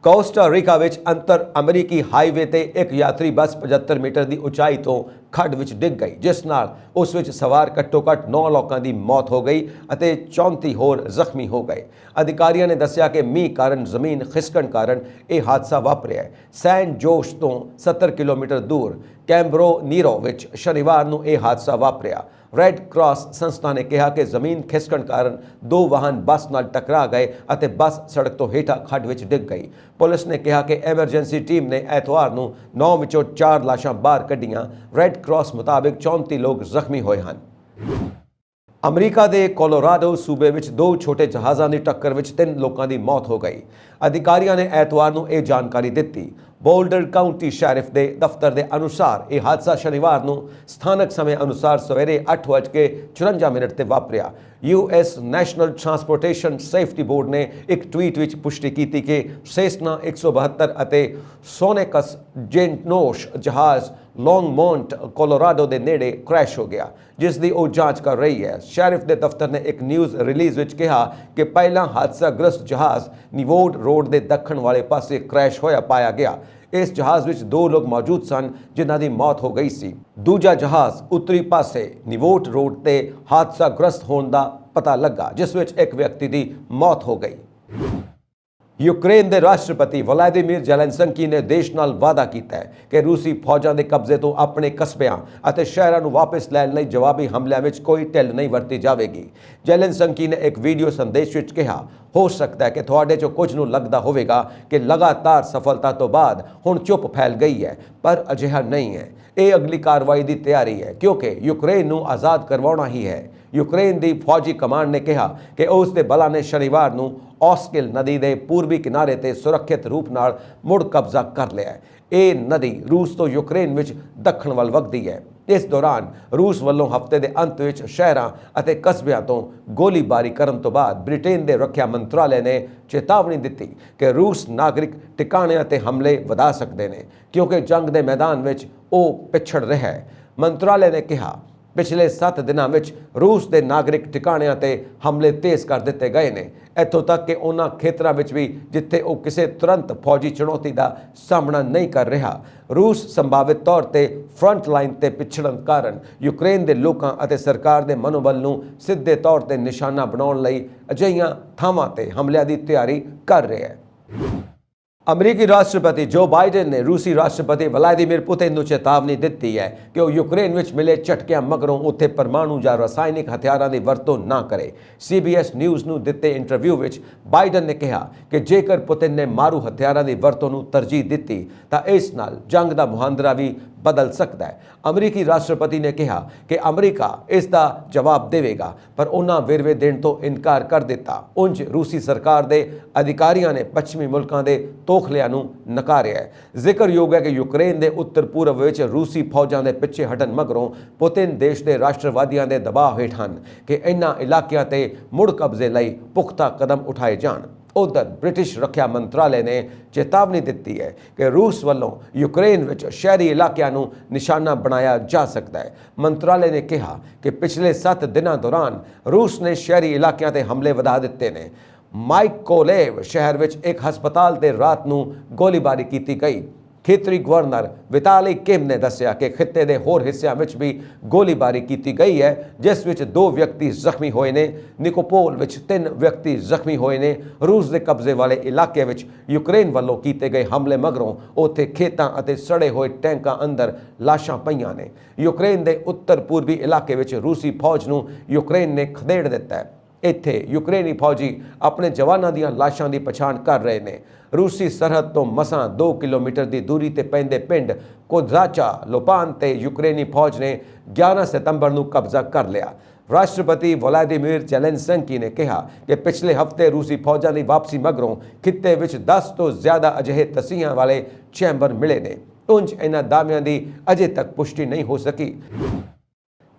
ਕੋਸਟਾ ਰੀਕਾ ਵਿੱਚ ਅੰਤਰ ਅਮਰੀਕੀ ਹਾਈਵੇ ਤੇ ਇੱਕ ਯਾਤਰੀ ਬੱਸ 75 ਮੀਟਰ ਦੀ ਉਚਾਈ ਤੋਂ ਖੱਡ ਵਿੱਚ ਡਿੱਗ ਗਈ, ਜਿਸ ਨਾਲ ਉਸ ਵਿੱਚ ਸਵਾਰ ਘੱਟੋ-ਘੱਟ 9 ਲੋਕਾਂ ਦੀ ਮੌਤ ਹੋ ਗਈ ਅਤੇ 34 ਹੋਰ ਜ਼ਖਮੀ ਹੋ ਗਏ। ਅਧਿਕਾਰੀਆਂ ਨੇ ਦੱਸਿਆ ਕਿ ਮੀਂਹ ਕਾਰਨ ਜ਼ਮੀਨ ਖਿਸਕਣ ਕਾਰਨ ਇਹ ਹਾਦਸਾ ਵਾਪਰਿਆ। ਸੈਨ ਜੋਸ਼ ਤੋਂ 70 ਕਿਲੋਮੀਟਰ ਦੂਰ ਕੈਂਬਰੋ ਨੀਰੋ ਵਿੱਚ ਸ਼ਨੀਵਾਰ ਨੂੰ ਇਹ ਹਾਦਸਾ ਵਾਪਰਿਆ। ਰੈੱਡ ਕਰਾਸ ਸੰਸਥਾ ਨੇ ਕਿਹਾ ਕਿ ਜ਼ਮੀਨ ਖਿਸਕਣ ਕਾਰਨ 2 ਵਾਹਨ ਬੱਸ ਨਾਲ ਟਕਰਾ ਗਏ ਅਤੇ ਬੱਸ ਸੜਕ ਤੋਂ ਹੇਠਾਂ ਖੱਡ ਵਿੱਚ ਡਿੱਗ ਗਈ। ਪੁਲਿਸ ਨੇ ਕਿਹਾ ਕਿ ਐਮਰਜੈਂਸੀ ਟੀਮ ਨੇ ਐਤਵਾਰ ਨੂੰ 9 ਵਿੱਚੋਂ 4 ਲਾਸ਼ਾਂ ਬਾਹਰ ਕੱਢੀਆਂ। ਰੈੱਡ ਕਰਾਸ ਮੁਤਾਬਿਕ 34 ਲੋਕ ਜ਼ਖਮੀ ਹੋਏ ਹਨ। ਅਮਰੀਕਾ ਦੇ ਕੋਲੋਰਾਡੋ ਸੂਬੇ ਵਿੱਚ 2 ਛੋਟੇ ਜਹਾਜ਼ਾਂ ਦੀ ਟੱਕਰ ਵਿੱਚ 3 ਲੋਕਾਂ ਦੀ ਮੌਤ ਹੋ ਗਈ। ਅਧਿਕਾਰੀਆਂ ਨੇ ਐਤਵਾਰ ਨੂੰ ਇਹ ਜਾਣਕਾਰੀ ਦਿੱਤੀ। ਬੋਲਡਰ ਕਾਉਂਟੀ ਸ਼ੈਰਿਫ ਦੇ ਦਫ਼ਤਰ ਦੇ ਅਨੁਸਾਰ ਇਹ ਹਾਦਸਾ ਸ਼ਨੀਵਾਰ ਨੂੰ ਸਥਾਨਕ ਸਮੇਂ ਅਨੁਸਾਰ ਸਵੇਰੇ 8:54 ਤੇ ਵਾਪਰਿਆ। US national transportation safety board ਨੇ ਇੱਕ ਟਵੀਟ ਵਿੱਚ ਪੁਸ਼ਟੀ ਕੀਤੀ ਕਿ ਸੇਸਨਾ 172 ਅਤੇ ਸੋਨੇਕਸ ਜੇਨਟਨੋਸ਼ ਜਹਾਜ਼ ਲੌਂਗਮੌਂਟ ਕੋਲੋਰਾਡੋ ਦੇ ਨੇੜੇ ਕ੍ਰੈਸ਼ ਹੋ ਗਿਆ, ਜਿਸ ਦੀ ਉਹ ਜਾਂਚ ਕਰ ਰਹੀ ਹੈ। ਸ਼ੈਰਿਫ ਦੇ ਦਫ਼ਤਰ ਨੇ ਇੱਕ ਨਿਊਜ਼ ਰਿਲੀਜ਼ ਵਿੱਚ ਕਿਹਾ ਕਿ ਪਹਿਲਾ ਹਾਦਸਾਗ੍ਰਸਤ ਜਹਾਜ਼ ਨਿਵੋਡ ਰੋਡ ਦੇ ਦੱਖਣ ਵਾਲੇ ਪਾਸੇ ਕ੍ਰੈਸ਼ ਹੋਇਆ ਪਾਇਆ ਗਿਆ। ਇਸ ਜਹਾਜ਼ ਵਿੱਚ 2 ਲੋਕ ਮੌਜੂਦ ਸਨ, ਜਿਨ੍ਹਾਂ ਦੀ ਮੌਤ ਹੋ ਗਈ ਸੀ। ਦੂਜਾ ਜਹਾਜ਼ ਉੱਤਰੀ ਪਾਸੇ ਨਿਵੋਟ ਰੋਡ ਤੇ ਹਾਦਸਾਗ੍ਰਸਤ ਹੋਣ ਦਾ ਪਤਾ ਲੱਗਾ, ਜਿਸ ਵਿੱਚ ਇੱਕ ਵਿਅਕਤੀ ਦੀ ਮੌਤ ਹੋ ਗਈ। ਯੂਕਰੇਨ ਦੇ ਰਾਸ਼ਟਰਪਤੀ ਵਲਾਦੀਮੀਰ ਜ਼ੈਲੈਂਸਕੀ ਨੇ ਦੇਸ਼ ਨਾਲ ਵਾਅਦਾ ਕੀਤਾ ਹੈ ਕਿ ਰੂਸੀ ਫੌਜਾਂ ਦੇ ਕਬਜ਼ੇ ਤੋਂ ਆਪਣੇ ਕਸਬਿਆਂ ਅਤੇ ਸ਼ਹਿਰਾਂ ਨੂੰ ਵਾਪਸ ਲੈਣ ਲਈ ਜਵਾਬੀ ਹਮਲਿਆਂ ਵਿੱਚ ਕੋਈ ਢਿੱਲ ਨਹੀਂ ਵਰਤੀ ਜਾਵੇਗੀ। ਜ਼ੈਲੈਂਸਕੀ ਨੇ ਇੱਕ ਵੀਡੀਓ ਸੰਦੇਸ਼ ਵਿੱਚ ਕਿਹਾ, ਹੋ ਸਕਦਾ ਹੈ ਕਿ ਤੁਹਾਡੇ ਚੋਂ ਕੁਝ ਨੂੰ ਲੱਗਦਾ ਹੋਵੇਗਾ ਕਿ ਲਗਾਤਾਰ ਸਫਲਤਾ ਤੋਂ ਬਾਅਦ ਹੁਣ ਚੁੱਪ ਫੈਲ ਗਈ ਹੈ, ਪਰ ਅਜਿਹਾ ਨਹੀਂ ਹੈ। ਇਹ ਅਗਲੀ ਕਾਰਵਾਈ ਦੀ ਤਿਆਰੀ ਹੈ, ਕਿਉਂਕਿ ਯੂਕਰੇਨ ਨੂੰ ਆਜ਼ਾਦ ਕਰਵਾਉਣਾ ਹੀ ਹੈ। ਯੂਕਰੇਨ ਦੀ ਫੌਜੀ ਕਮਾਂਡ ਨੇ ਕਿਹਾ ਕਿ ਉਸ ਦੇ ਬਲਾਂ ਨੇ ਸ਼ਨੀਵਾਰ ਨੂੰ ਔਸਕਿਲ ਨਦੀ ਦੇ ਪੂਰਬੀ ਕਿਨਾਰੇ ਤੇ ਸੁਰੱਖਿਅਤ ਰੂਪ ਨਾਲ ਮੁੜ ਕਬਜ਼ਾ ਕਰ ਲਿਆ ਹੈ। ਇਹ ਨਦੀ ਰੂਸ ਤੋਂ ਯੂਕਰੇਨ ਵਿੱਚ ਦੱਖਣ ਵੱਲ ਵਗਦੀ ਹੈ। ਇਸ ਦੌਰਾਨ ਰੂਸ ਵੱਲੋਂ ਹਫ਼ਤੇ ਦੇ ਅੰਤ ਵਿੱਚ ਸ਼ਹਿਰਾਂ ਅਤੇ ਕਸਬਿਆਂ ਤੋਂ ਗੋਲੀਬਾਰੀ ਕਰਨ ਤੋਂ ਬਾਅਦ ਬ੍ਰਿਟੇਨ ਦੇ ਰੱਖਿਆ ਮੰਤਰਾਲੇ ਨੇ ਚੇਤਾਵਨੀ ਦਿੱਤੀ ਕਿ ਰੂਸ ਨਾਗਰਿਕ ਟਿਕਾਣਿਆਂ ਤੇ ਹਮਲੇ ਵਧਾ ਸਕਦੇ ਨੇ, ਕਿਉਂਕਿ ਜੰਗ ਦੇ ਮੈਦਾਨ ਵਿੱਚ ਉਹ ਪਿਛੜ ਰਿਹਾ ਹੈ। ਮੰਤਰਾਲੇ ਨੇ ਕਿਹਾ, पिछले 7 दिनों में रूस के नागरिक ठिकाणिਆਂ ਤੇ हमले तेज कर दिते गए ने। ਇੱਥੋਂ तक कि उन्होंने खेत्रों में भी जिथे वो किसी तुरंत फौजी चुनौती का सामना नहीं कर रहा, रूस संभावित तौर पर फ्रंट लाइन से पिछड़न कारण यूक्रेन के लोगों और सरकार के मनोबल को सीधे तौर पर निशाना बनाने लई अजिहियां थावां ते हमलियां की तैयारी कर रहे हैं। अमरीकी राष्ट्रपति जो बाइडन ने रूसी राष्ट्रपति व्लादिमीर पुतिन को चेतावनी दी है कि वह यूक्रेन में मिले झटकियां मगरों उत्थे परमाणु या रासायनिक हथियारों की वरतों ना करे। CBS न्यूज़ को दिते इंटरव्यू में बाइडन ने कहा कि जेकर पुतिन ने मारू हथियारों की वरतों को तरजीह दी तो इस नाल जंग का मुहांदरा भी बदल सकता है। अमरीकी राष्ट्रपति ने कहा कि अमरीका इसका जवाब देगा, पर उन्होंने वेरवे देने तो इनकार कर दिता। उंज रूसी सरकार के अधिकारियों ने पश्चिमी मुल्कों के तोखलियां नूं नकारिया है। जिक्रयोग है कि यूक्रेन के उत्तर पूर्व में रूसी फौजां के पिछे हटन मगरों पुतिन देश के राष्ट्रवादियों के दबाव हेठ हैं कि इन्हां इलाकों से मुड़ कब्जे लई पुख्ता कदम उठाए जाण। उधर ब्रिटिश रक्षा मंत्रालय ने चेतावनी दी है कि रूस वालों यूक्रेन में शहरी इलाकों को निशाना बनाया जा सकता है। मंत्रालय ने कहा कि पिछले 7 दिनों दौरान रूस ने शहरी इलाकों से हमले बढ़ा दिते ने। माइकोलेव शहर में एक हस्पताल से रात को गोलीबारी की गई। खेतरी गवर्नर विताली किम ने दस्या कि खिते के होर हिस्सों में भी गोलीबारी की गई है, जिस विच 2 व्यक्ति जख्मी हुए ने। निकोपोल में 3 व्यक्ति जख्मी हुए ने। रूस के कब्जे वाले इलाके में यूक्रेन वालों किए गए हमले मगरों उत्थे खेतों और सड़े हुए टैंकों अंदर लाशां पईयां ने। यूक्रेन के उत्तर पूर्वी इलाके में रूसी फौज को यूक्रेन ने खदेड़ दिता है। इत्थे यूक्रेनी फौजी अपने जवानों दी लाशां की पछाण कर रहे हैं। रूसी सरहद तो मसां 2 किलोमीटर की दूरी ते पैंदे पिंड कोज़ाचा लोपान ते यूक्रेनी फौज ने 11 सितंबर को कब्जा कर लिया। राष्ट्रपति व्लादिमीर ज़ेलेंस्की ने कहा कि पिछले हफ्ते रूसी फौजां की वापसी मगरों खिते में 10 तो ज़्यादा अजिहे तसीहां वाले चैंबर मिले ने। उंज इन्हां दावियां की अजे तक पुष्टि नहीं हो सकी।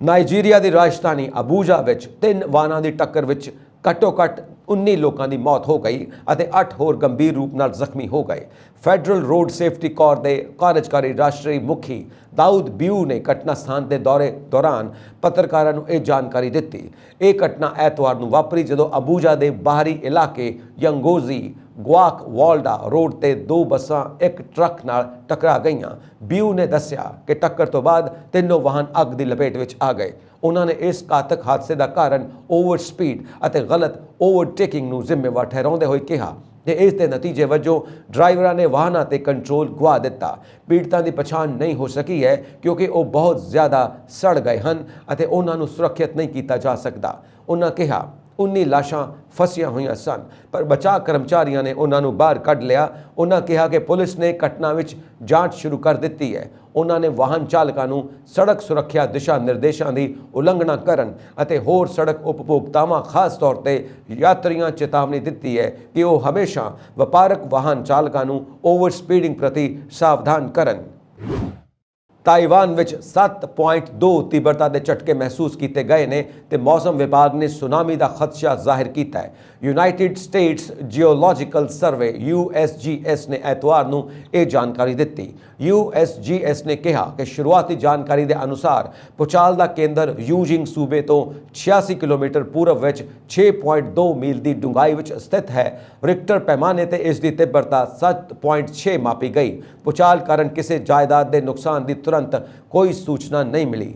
नाइजीरिया की राजधानी अबूजा में 3 वाहनों की टक्कर में घट्टो घट्ट 19 लोगों की मौत हो गई और 8 होर गंभीर रूप नाल जख्मी हो गए। फैडरल रोड सेफ्टी कॉर के कार्यकारी राष्ट्रीय मुखी दाऊद बियू ने घटना स्थान के दौरे दौरान पत्रकारों को यह जानकारी दी। यह घटना एतवार को वापरी जदों अबूजा के बाहरी इलाके यंगोजी ग्वाक वाल्डा रोड ते 2 बसां एक ट्रक नाल टकरा गई। बियू ने दस्या कि टक्कर तो बाद तीनों वाहन अग की लपेट में आ गए। उन्होंने इस घातक हादसे का कारण ओवर स्पीड और गलत ओवरटेकिंग को जिम्मेवार ठहराते हुए कहा कि इसके नतीजे वजों ड्राइवरों ने वाहनों से कंट्रोल गुआ दिता। पीड़ितों की पछाण नहीं हो सकी है क्योंकि वो बहुत ज़्यादा सड़ गए हैं और उन्होंने सुरक्षित नहीं किया जा सकता। उन्होंने कहा 19 लाशां फसियां हुई सन, पर बचाव कर्मचारियों ने उन्होंने बाहर कढ़ लिया। उन्होंने कहा कि पुलिस ने घटना में जांच शुरू कर दी है। उन्होंने वाहन चालकों को सड़क सुरक्षा दिशा निर्देशों की उलंघना करन अते होर सड़क उपभोक्तावां खास तौर पर यात्रियों चेतावनी दी है कि वो हमेशा व्यापारक वाहन चालकों को ओवर स्पीडिंग प्रति सावधान करन। ताइवान में 7.2 तीव्रता के झटके महसूस किए गए ने ते मौसम विभाग ने सुनामी का खदशा जाहिर किया है। यूनाइटेड स्टेट्स जियोलॉजिकल सर्वे USGS ने एतवार को यह जानकारी दी। USGS ने कहा कि शुरुआती जानकारी के अनुसार भूचाल का केंद्र यूजिंग सूबे तो 86 किलोमीटर पूर्व में 6.2 मील की डूंघाई में स्थित है। रिक्टर पैमाने से इसकी तीव्रता 7.6 मापी गई। भूचाल कारण किसी जायदाद के नुकसान की तुरंत कोई सूचना नहीं मिली।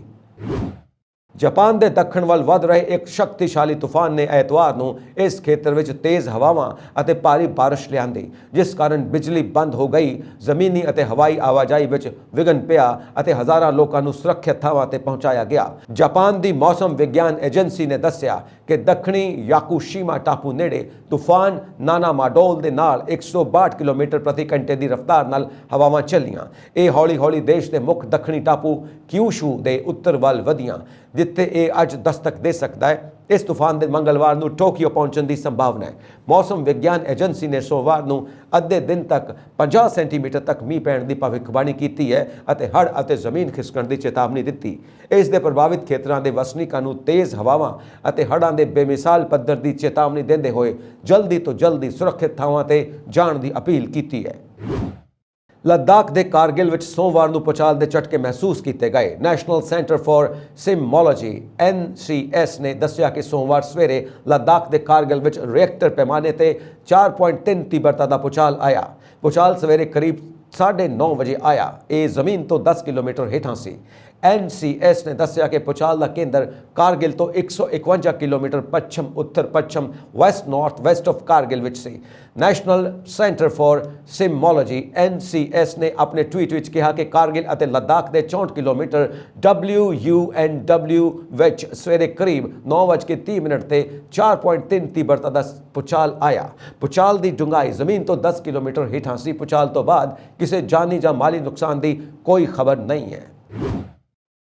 जापान के दक्षिण वाल वध रहे एक शक्तिशाली तूफान ने एतवार को इस खेत्र में तेज़ हवावां और भारी बारिश लियांदी, जिस कारण बिजली बंद हो गई। जमीनी और हवाई आवाजाही में विघन पिया और हज़ारां लोगों को सुरक्षित थावां ते पहुंचाया गया। जापान की मौसम विज्ञान एजेंसी ने दस्या कि दक्षिणी याकुशीमा टापू नेड़े तूफान नाना माडोल के नाल 162 किलोमीटर प्रति घंटे की रफ्तार नाल हवावां चलियां। ये हौली हौली देश के मुख्य दक्षिणी टापू क्यूशू के उत्तर वाल वधियां, जिथे ये अज दस्तक दे सकता है। इस तूफान के मंगलवार को टोक्यो पहुंचने की संभावना है। मौसम विज्ञान एजेंसी ने सोमवार को अद्धे दिन तक 50 सेंटीमीटर तक मीह पैण की भविष्यवाणी की है और हड़ और जमीन खिसकण की चेतावनी दी। इसके प्रभावित खेत्रों के वसनीकों को तेज़ हवावां और हड़ां के बेमिसाल पद्धर की चेतावनी देते हुए जल्दी तो जल्दी सुरक्षित थावां ते जाण की अपील की है। ਲੱਦਾਖ ਦੇ ਕਾਰਗਿਲ ਵਿੱਚ ਸੋਮਵਾਰ ਨੂੰ ਭੂਚਾਲ ਦੇ ਝਟਕੇ ਮਹਿਸੂਸ ਕੀਤੇ ਗਏ। ਨੈਸ਼ਨਲ ਸੈਂਟਰ ਫਾਰ ਸਿਸਮੋਲੋਜੀ (NCS) ਨੇ ਦੱਸਿਆ ਕਿ ਸੋਮਵਾਰ ਸਵੇਰੇ ਲੱਦਾਖ ਦੇ ਕਾਰਗਿਲ ਵਿੱਚ ਰਿਐਕਟਰ ਪੈਮਾਨੇ ਤੇ 4.3 ਤੀਬਰਤਾ ਦਾ ਭੂਚਾਲ ਆਇਆ। ਭੂਚਾਲ ਸਵੇਰੇ ਕਰੀਬ 9:30 ਵਜੇ ਆਇਆ। ਇਹ ਜ਼ਮੀਨ ਤੋਂ 10 ਕਿਲੋਮੀਟਰ ਹੇਠਾਂ ਸੀ। NCS ਨੇ ਦੱਸਿਆ ਕਿ ਭੂਚਾਲ ਦਾ ਕੇਂਦਰ ਕਾਰਗਿਲ ਤੋਂ 151 ਕਿਲੋਮੀਟਰ ਪੱਛਮ ਉੱਤਰ ਪੱਛਮ West north West of Kargil ਵਿੱਚ ਸੀ। ਨੈਸ਼ਨਲ ਸੈਂਟਰ ਫਾਰ ਸਿਸਮੋਲੋਜੀ (NCS) ਨੇ ਆਪਣੇ ਟਵੀਟ ਵਿੱਚ ਕਿਹਾ ਕਿ ਕਾਰਗਿਲ ਅਤੇ ਲੱਦਾਖ ਦੇ 64 ਕਿਲੋਮੀਟਰ WUNW ਵਿੱਚ ਸਵੇਰੇ ਕਰੀਬ 9:30 ਤੇ 4.3 ਤੀਬਰਤਾ ਦਾ ਭੂਚਾਲ ਆਇਆ। ਭੂਚਾਲ ਦੀ ਡੂੰਘਾਈ ਜ਼ਮੀਨ ਤੋਂ 10 ਕਿਲੋਮੀਟਰ ਹੇਠਾਂ ਸੀ। ਭੂਚਾਲ ਤੋਂ ਬਾਅਦ ਕਿਸੇ ਜਾਨੀ ਜਾਂ ਮਾਲੀ ਨੁਕਸਾਨ ਦੀ ਕੋਈ ਖਬਰ ਨਹੀਂ ਹੈ।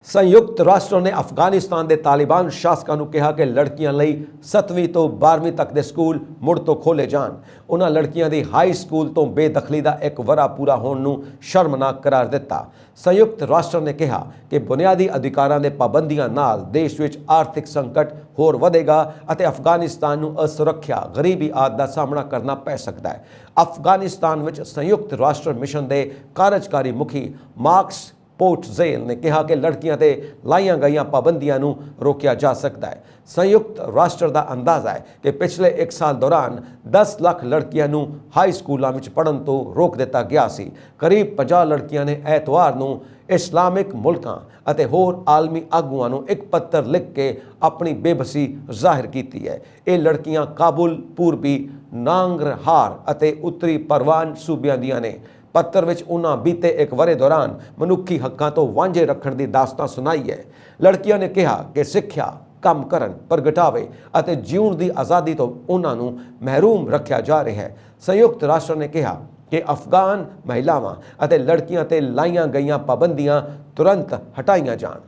ਸੰਯੁਕਤ ਰਾਸ਼ਟਰ ਨੇ ਅਫਗਾਨਿਸਤਾਨ ਦੇ ਤਾਲਿਬਾਨ ਸ਼ਾਸਕਾਂ ਨੂੰ ਕਿਹਾ ਕਿ ਲੜਕੀਆਂ ਲਈ 7ਵੀਂ ਤੋਂ 12ਵੀਂ ਤੱਕ ਦੇ ਸਕੂਲ ਮੁੜ ਤੋਂ ਖੋਲ੍ਹੇ ਜਾਣ। ਉਹਨਾਂ ਲੜਕੀਆਂ ਦੀ ਹਾਈ ਸਕੂਲ ਤੋਂ ਬੇਦਖਲੀ ਦਾ ਇੱਕ ਵਰ੍ਹਾ ਪੂਰਾ ਹੋਣ ਨੂੰ ਸ਼ਰਮਨਾਕ ਕਰਾਰ ਦਿੱਤਾ। ਸੰਯੁਕਤ ਰਾਸ਼ਟਰ ਨੇ ਕਿਹਾ ਕਿ ਬੁਨਿਆਦੀ ਅਧਿਕਾਰਾਂ ਦੇ ਪਾਬੰਦੀਆਂ ਨਾਲ ਦੇਸ਼ ਵਿੱਚ ਆਰਥਿਕ ਸੰਕਟ ਹੋਰ ਵਧੇਗਾ ਅਤੇ ਅਫਗਾਨਿਸਤਾਨ ਨੂੰ ਅਸੁਰੱਖਿਆ, ਗਰੀਬੀ ਆਦਿ ਦਾ ਸਾਹਮਣਾ ਕਰਨਾ ਪੈ ਸਕਦਾ ਹੈ। ਅਫਗਾਨਿਸਤਾਨ ਵਿੱਚ ਸੰਯੁਕਤ ਰਾਸ਼ਟਰ ਮਿਸ਼ਨ ਦੇ ਕਾਰਜਕਾਰੀ ਮੁਖੀ ਮਾਰਕਸ ਪੋਰਟਜ਼ੇਲ ਨੇ ਕਿਹਾ ਕਿ ਲੜਕੀਆਂ ਤੇ ਲਾਈਆਂ ਗਈਆਂ ਪਾਬੰਦੀਆਂ ਨੂੰ ਰੋਕਿਆ ਜਾ ਸਕਦਾ ਹੈ। ਸੰਯੁਕਤ ਰਾਸ਼ਟਰ ਦਾ ਅੰਦਾਜ਼ਾ ਹੈ ਕਿ ਪਿਛਲੇ 1 ਸਾਲ ਦੌਰਾਨ 10 ਲੱਖ ਲੜਕੀਆਂ ਨੂੰ ਹਾਈ ਸਕੂਲਾਂ ਵਿੱਚ ਪੜ੍ਹਨ ਤੋਂ ਰੋਕ ਦਿੱਤਾ ਗਿਆ ਸੀ। ਕਰੀਬ 50 ਲੜਕੀਆਂ ਨੇ ਐਤਵਾਰ ਨੂੰ ਇਸਲਾਮਿਕ ਮੁਲਕਾਂ ਅਤੇ ਹੋਰ ਆਲਮੀ ਆਗੂਆਂ ਨੂੰ ਇੱਕ ਪੱਤਰ ਲਿਖ ਕੇ ਆਪਣੀ ਬੇਬਸੀ ਜ਼ਾਹਿਰ ਕੀਤੀ ਹੈ। ਇਹ ਲੜਕੀਆਂ ਕਾਬੁਲ, ਪੂਰਬੀ ਨਾਂਗਰਹਾਰ ਅਤੇ ਉੱਤਰੀ ਪਰਵਾਨ ਸੂਬਿਆਂ ਦੀਆਂ ਨੇ। ਪੱਤਰ ਵਿੱਚ ਉਹਨਾਂ ਬੀਤੇ 1 ਵਰ੍ਹੇ ਦੌਰਾਨ ਮਨੁੱਖੀ ਹੱਕਾਂ ਤੋਂ ਵਾਂਝੇ ਰੱਖਣ ਦੀ ਦਾਸਤਾਨ ਸੁਣਾਈ ਹੈ। ਲੜਕੀਆਂ ਨੇ ਕਿਹਾ ਕਿ ਸਿੱਖਿਆ, ਕੰਮ ਕਰਨ, ਪ੍ਰਗਟਾਵੇ ਅਤੇ ਜਿਉਣ ਦੀ ਆਜ਼ਾਦੀ ਤੋਂ ਉਹਨਾਂ ਨੂੰ ਮਹਿਰੂਮ ਰੱਖਿਆ ਜਾ ਰਿਹਾ ਹੈ। ਸੰਯੁਕਤ ਰਾਸ਼ਟਰ ਨੇ ਕਿਹਾ ਕਿ ਅਫਗਾਨ ਮਹਿਲਾਵਾਂ ਅਤੇ ਲੜਕੀਆਂ ਤੇ ਲਾਈਆਂ ਗਈਆਂ ਪਾਬੰਦੀਆਂ ਤੁਰੰਤ ਹਟਾਈਆਂ ਜਾਣ।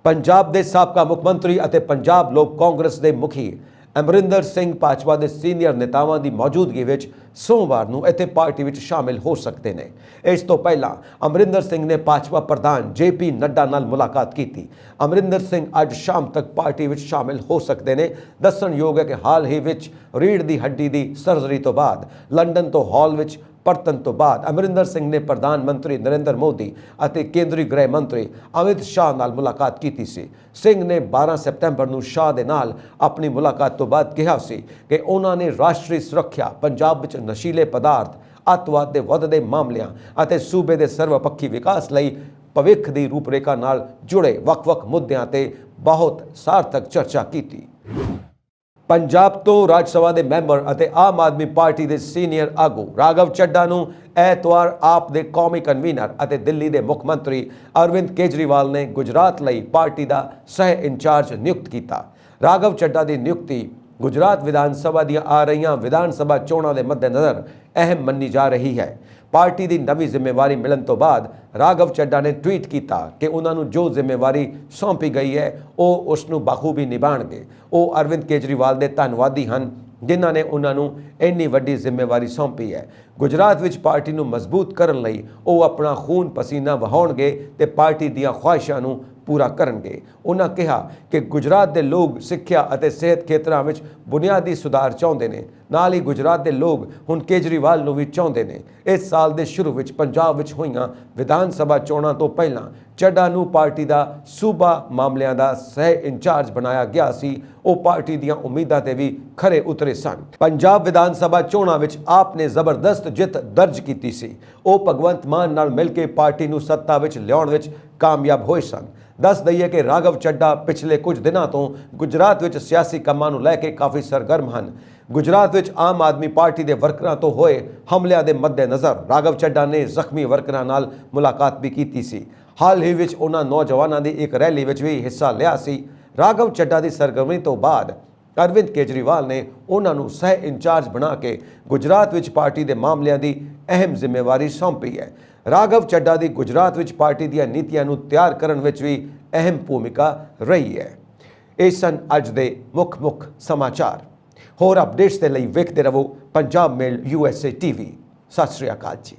ਪੰਜਾਬ ਦੇ ਸਾਬਕਾ ਮੁੱਖ ਮੰਤਰੀ ਅਤੇ ਪੰਜਾਬ ਲੋਕ ਕਾਂਗਰਸ ਦੇ ਮੁਖੀ ਅਮਰਿੰਦਰ ਸਿੰਘ ਭਾਜਪਾ ਦੇ ਸੀਨੀਅਰ ਨੇਤਾਵਾਂ ਦੀ ਮੌਜੂਦਗੀ ਵਿੱਚ ਸੋਮਵਾਰ ਨੂੰ ਇੱਥੇ ਪਾਰਟੀ ਵਿੱਚ ਸ਼ਾਮਿਲ ਹੋ ਸਕਦੇ ਨੇ। ਇਸ ਤੋਂ ਪਹਿਲਾਂ ਅਮਰਿੰਦਰ ਸਿੰਘ ਨੇ ਭਾਜਪਾ ਪ੍ਰਧਾਨ JP ਨੱਡਾ ਨਾਲ ਮੁਲਾਕਾਤ ਕੀਤੀ। ਅਮਰਿੰਦਰ ਸਿੰਘ ਅੱਜ ਸ਼ਾਮ ਤੱਕ ਪਾਰਟੀ ਵਿੱਚ ਸ਼ਾਮਿਲ ਹੋ ਸਕਦੇ ਨੇ। ਦੱਸਣਯੋਗ ਹੈ ਕਿ ਹਾਲ ਹੀ ਵਿੱਚ ਰੀੜ੍ਹ ਦੀ ਹੱਡੀ ਦੀ ਸਰਜਰੀ ਤੋਂ ਬਾਅਦ ਲੰਡਨ ਤੋਂ ਹਾਲ ਵਿੱਚ ਪਰਤਣ ਤੋਂ ਬਾਅਦ ਅਮਰਿੰਦਰ ਸਿੰਘ ਨੇ ਪ੍ਰਧਾਨ ਮੰਤਰੀ ਨਰਿੰਦਰ ਮੋਦੀ ਅਤੇ ਕੇਂਦਰੀ ਗ੍ਰਹਿ ਮੰਤਰੀ ਅਮਿਤ ਸ਼ਾਹ ਨਾਲ ਮੁਲਾਕਾਤ ਕੀਤੀ ਸੀ। ਸਿੰਘ ਨੇ 12 ਸਤੰਬਰ ਨੂੰ ਸ਼ਾਹ ਦੇ ਨਾਲ ਆਪਣੀ ਮੁਲਾਕਾਤ ਤੋਂ ਬਾਅਦ ਕਿਹਾ ਸੀ ਕਿ ਉਹਨਾਂ ਨੇ ਰਾਸ਼ਟਰੀ ਸੁਰੱਖਿਆ, ਪੰਜਾਬ ਵਿੱਚ ਨਸ਼ੀਲੇ ਪਦਾਰਥ, ਅੱਤਵਾਦ ਦੇ ਵੱਧਦੇ ਮਾਮਲਿਆਂ ਅਤੇ ਸੂਬੇ ਦੇ ਸਰਵਪੱਖੀ ਵਿਕਾਸ ਲਈ ਭਵਿੱਖ ਦੀ ਰੂਪਰੇਖਾ ਨਾਲ ਜੁੜੇ ਵੱਖ-ਵੱਖ ਮੁੱਦਿਆਂ ਤੇ ਬਹੁਤ ਸਾਰਥਕ ਚਰਚਾ ਕੀਤੀ। ਪੰਜਾਬ ਤੋਂ ਰਾਜ ਸਭਾ ਦੇ ਮੈਂਬਰ ਅਤੇ ਆਮ ਆਦਮੀ ਪਾਰਟੀ ਦੇ ਸੀਨੀਅਰ ਆਗੂ ਰਾਘਵ ਚੱਡਾ ਨੂੰ ਐਤਵਾਰ ਆਪ ਦੇ ਕੌਮੀ ਕਨਵੀਨਰ ਅਤੇ ਦਿੱਲੀ ਦੇ ਮੁੱਖ ਮੰਤਰੀ ਅਰਵਿੰਦ ਕੇਜਰੀਵਾਲ ਨੇ ਗੁਜਰਾਤ ਲਈ ਪਾਰਟੀ ਦਾ ਸਹਿ ਇੰਚਾਰਜ ਨਿਯੁਕਤ ਕੀਤਾ। ਰਾਘਵ ਚੱਡਾ ਦੀ ਨਿਯੁਕਤੀ ਗੁਜਰਾਤ ਵਿਧਾਨ ਸਭਾ ਦੀਆਂ ਆ ਰਹੀਆਂ ਵਿਧਾਨ ਸਭਾ ਚੋਣਾਂ ਦੇ ਮੱਦੇਨਜ਼ਰ ਅਹਿਮ ਮੰਨੀ ਜਾ ਰਹੀ ਹੈ। ਪਾਰਟੀ ਦੀ ਨਵੀਂ ਜ਼ਿੰਮੇਵਾਰੀ ਮਿਲਣ ਤੋਂ ਬਾਅਦ ਰਾਘਵ ਚੱਡਾ ਨੇ ਟਵੀਟ ਕੀਤਾ ਕਿ ਉਹਨਾਂ ਨੂੰ ਜੋ ਜ਼ਿੰਮੇਵਾਰੀ ਸੌਂਪੀ ਗਈ ਹੈ ਉਹ ਉਸ ਨੂੰ ਬਾਖੂਬੀ ਨਿਭਾਉਣਗੇ। ਉਹ ਅਰਵਿੰਦ ਕੇਜਰੀਵਾਲ ਦੇ ਧੰਨਵਾਦੀ ਹਨ ਜਿਨ੍ਹਾਂ ਨੇ ਉਹਨਾਂ ਨੂੰ ਇੰਨੀ ਵੱਡੀ ਜ਼ਿੰਮੇਵਾਰੀ ਸੌਂਪੀ ਹੈ। ਗੁਜਰਾਤ ਵਿੱਚ ਪਾਰਟੀ ਨੂੰ ਮਜ਼ਬੂਤ ਕਰਨ ਲਈ ਉਹ ਆਪਣਾ ਖੂਨ ਪਸੀਨਾ ਵਹਾਉਣਗੇ ਤੇ ਪਾਰਟੀ ਦੀਆਂ ਖੁਆਇਸ਼ਾਂ ਨੂੰ ਪੂਰਾ ਕਰਨਗੇ। ਉਹਨਾਂ ਕਿਹਾ ਕਿ ਗੁਜਰਾਤ ਦੇ ਲੋਕ ਸਿੱਖਿਆ ਅਤੇ ਸਿਹਤ ਖੇਤਰਾਂ ਵਿੱਚ ਬੁਨਿਆਦੀ ਸੁਧਾਰ ਚਾਹੁੰਦੇ ਨੇ। ਨਾਲ ਹੀ ਗੁਜਰਾਤ ਦੇ ਲੋਕ ਹੁਣ ਕੇਜਰੀਵਾਲ ਨੂੰ ਵੀ ਚਾਹੁੰਦੇ ਨੇ। ਇਸ ਸਾਲ ਦੇ ਸ਼ੁਰੂ ਵਿੱਚ ਪੰਜਾਬ ਵਿੱਚ ਹੋਈਆਂ ਵਿਧਾਨ ਸਭਾ ਚੋਣਾਂ ਤੋਂ ਪਹਿਲਾਂ ਚੱਡਾ ਨੂੰ ਪਾਰਟੀ ਦਾ ਸੂਬਾ ਮਾਮਲਿਆਂ ਦਾ ਸਹਿ ਇੰਚਾਰਜ ਬਣਾਇਆ ਗਿਆ ਸੀ। ਉਹ ਪਾਰਟੀ ਦੀਆਂ ਉਮੀਦਾਂ ਤੇ ਵੀ ਖਰੇ ਉਤਰੇ ਸਨ। ਪੰਜਾਬ ਵਿਧਾਨ ਸਭਾ ਚੋਣਾਂ ਵਿੱਚ ਆਪ ਨੇ ਜ਼ਬਰਦਸਤ ਜਿੱਤ ਦਰਜ ਕੀਤੀ ਸੀ। ਉਹ ਭਗਵੰਤ ਮਾਨ ਨਾਲ ਮਿਲ ਕੇ ਪਾਰਟੀ ਨੂੰ ਸੱਤਾ ਵਿੱਚ ਲਿਆਉਣ ਵਿੱਚ ਕਾਮਯਾਬ ਹੋਏ ਸਨ। ਦੱਸ ਦਈਏ ਕਿ ਰਾਘਵ ਚੱਡਾ ਪਿਛਲੇ ਕੁਝ ਦਿਨਾਂ ਤੋਂ ਗੁਜਰਾਤ ਵਿੱਚ ਸਿਆਸੀ ਕੰਮਾਂ ਨੂੰ ਲੈ ਕੇ ਕਾਫੀ ਸਰਗਰਮ ਹਨ। ਗੁਜਰਾਤ ਵਿੱਚ ਆਮ ਆਦਮੀ ਪਾਰਟੀ ਦੇ ਵਰਕਰਾਂ ਤੋਂ ਹੋਏ ਹਮਲਿਆਂ ਦੇ ਮੱਦੇਨਜ਼ਰ ਰਾਘਵ ਚੱਡਾ ਨੇ ਜ਼ਖਮੀ ਵਰਕਰਾਂ ਨਾਲ ਮੁਲਾਕਾਤ ਵੀ ਕੀਤੀ ਸੀ। ਹਾਲ ਹੀ ਵਿੱਚ ਉਹਨਾਂ ਨੌਜਵਾਨਾਂ ਦੀ ਇੱਕ ਰੈਲੀ ਵਿੱਚ ਵੀ ਹਿੱਸਾ ਲਿਆ ਸੀ। ਰਾਘਵ ਚੱਡਾ ਦੀ ਸਰਗਰਮੀ ਤੋਂ ਬਾਅਦ ਅਰਵਿੰਦ ਕੇਜਰੀਵਾਲ ਨੇ ਉਹਨਾਂ ਨੂੰ ਸਹਿ ਇੰਚਾਰਜ ਬਣਾ ਕੇ ਗੁਜਰਾਤ ਵਿੱਚ ਪਾਰਟੀ ਦੇ ਮਾਮਲਿਆਂ ਦੀ ਅਹਿਮ ਜ਼ਿੰਮੇਵਾਰੀ ਸੌਂਪੀ ਹੈ। ਰਾਘਵ ਚੱਡਾ ਦੀ ਗੁਜਰਾਤ ਵਿੱਚ ਪਾਰਟੀ ਦੀਆਂ ਨੀਤੀਆਂ ਨੂੰ ਤਿਆਰ ਕਰਨ ਵਿੱਚ ਵੀ ਅਹਿਮ ਭੂਮਿਕਾ ਰਹੀ ਹੈ। ਇਹ ਸਨ ਅੱਜ ਦੇ ਮੁੱਖ ਸਮਾਚਾਰ। ਹੋਰ ਅਪਡੇਟਸ ਦੇ ਲਈ ਵੇਖਦੇ ਰਹੋ ਪੰਜਾਬ ਮੇਲ USA TV। ਸਤਿ ਸ਼੍ਰੀ ਅਕਾਲ ਜੀ।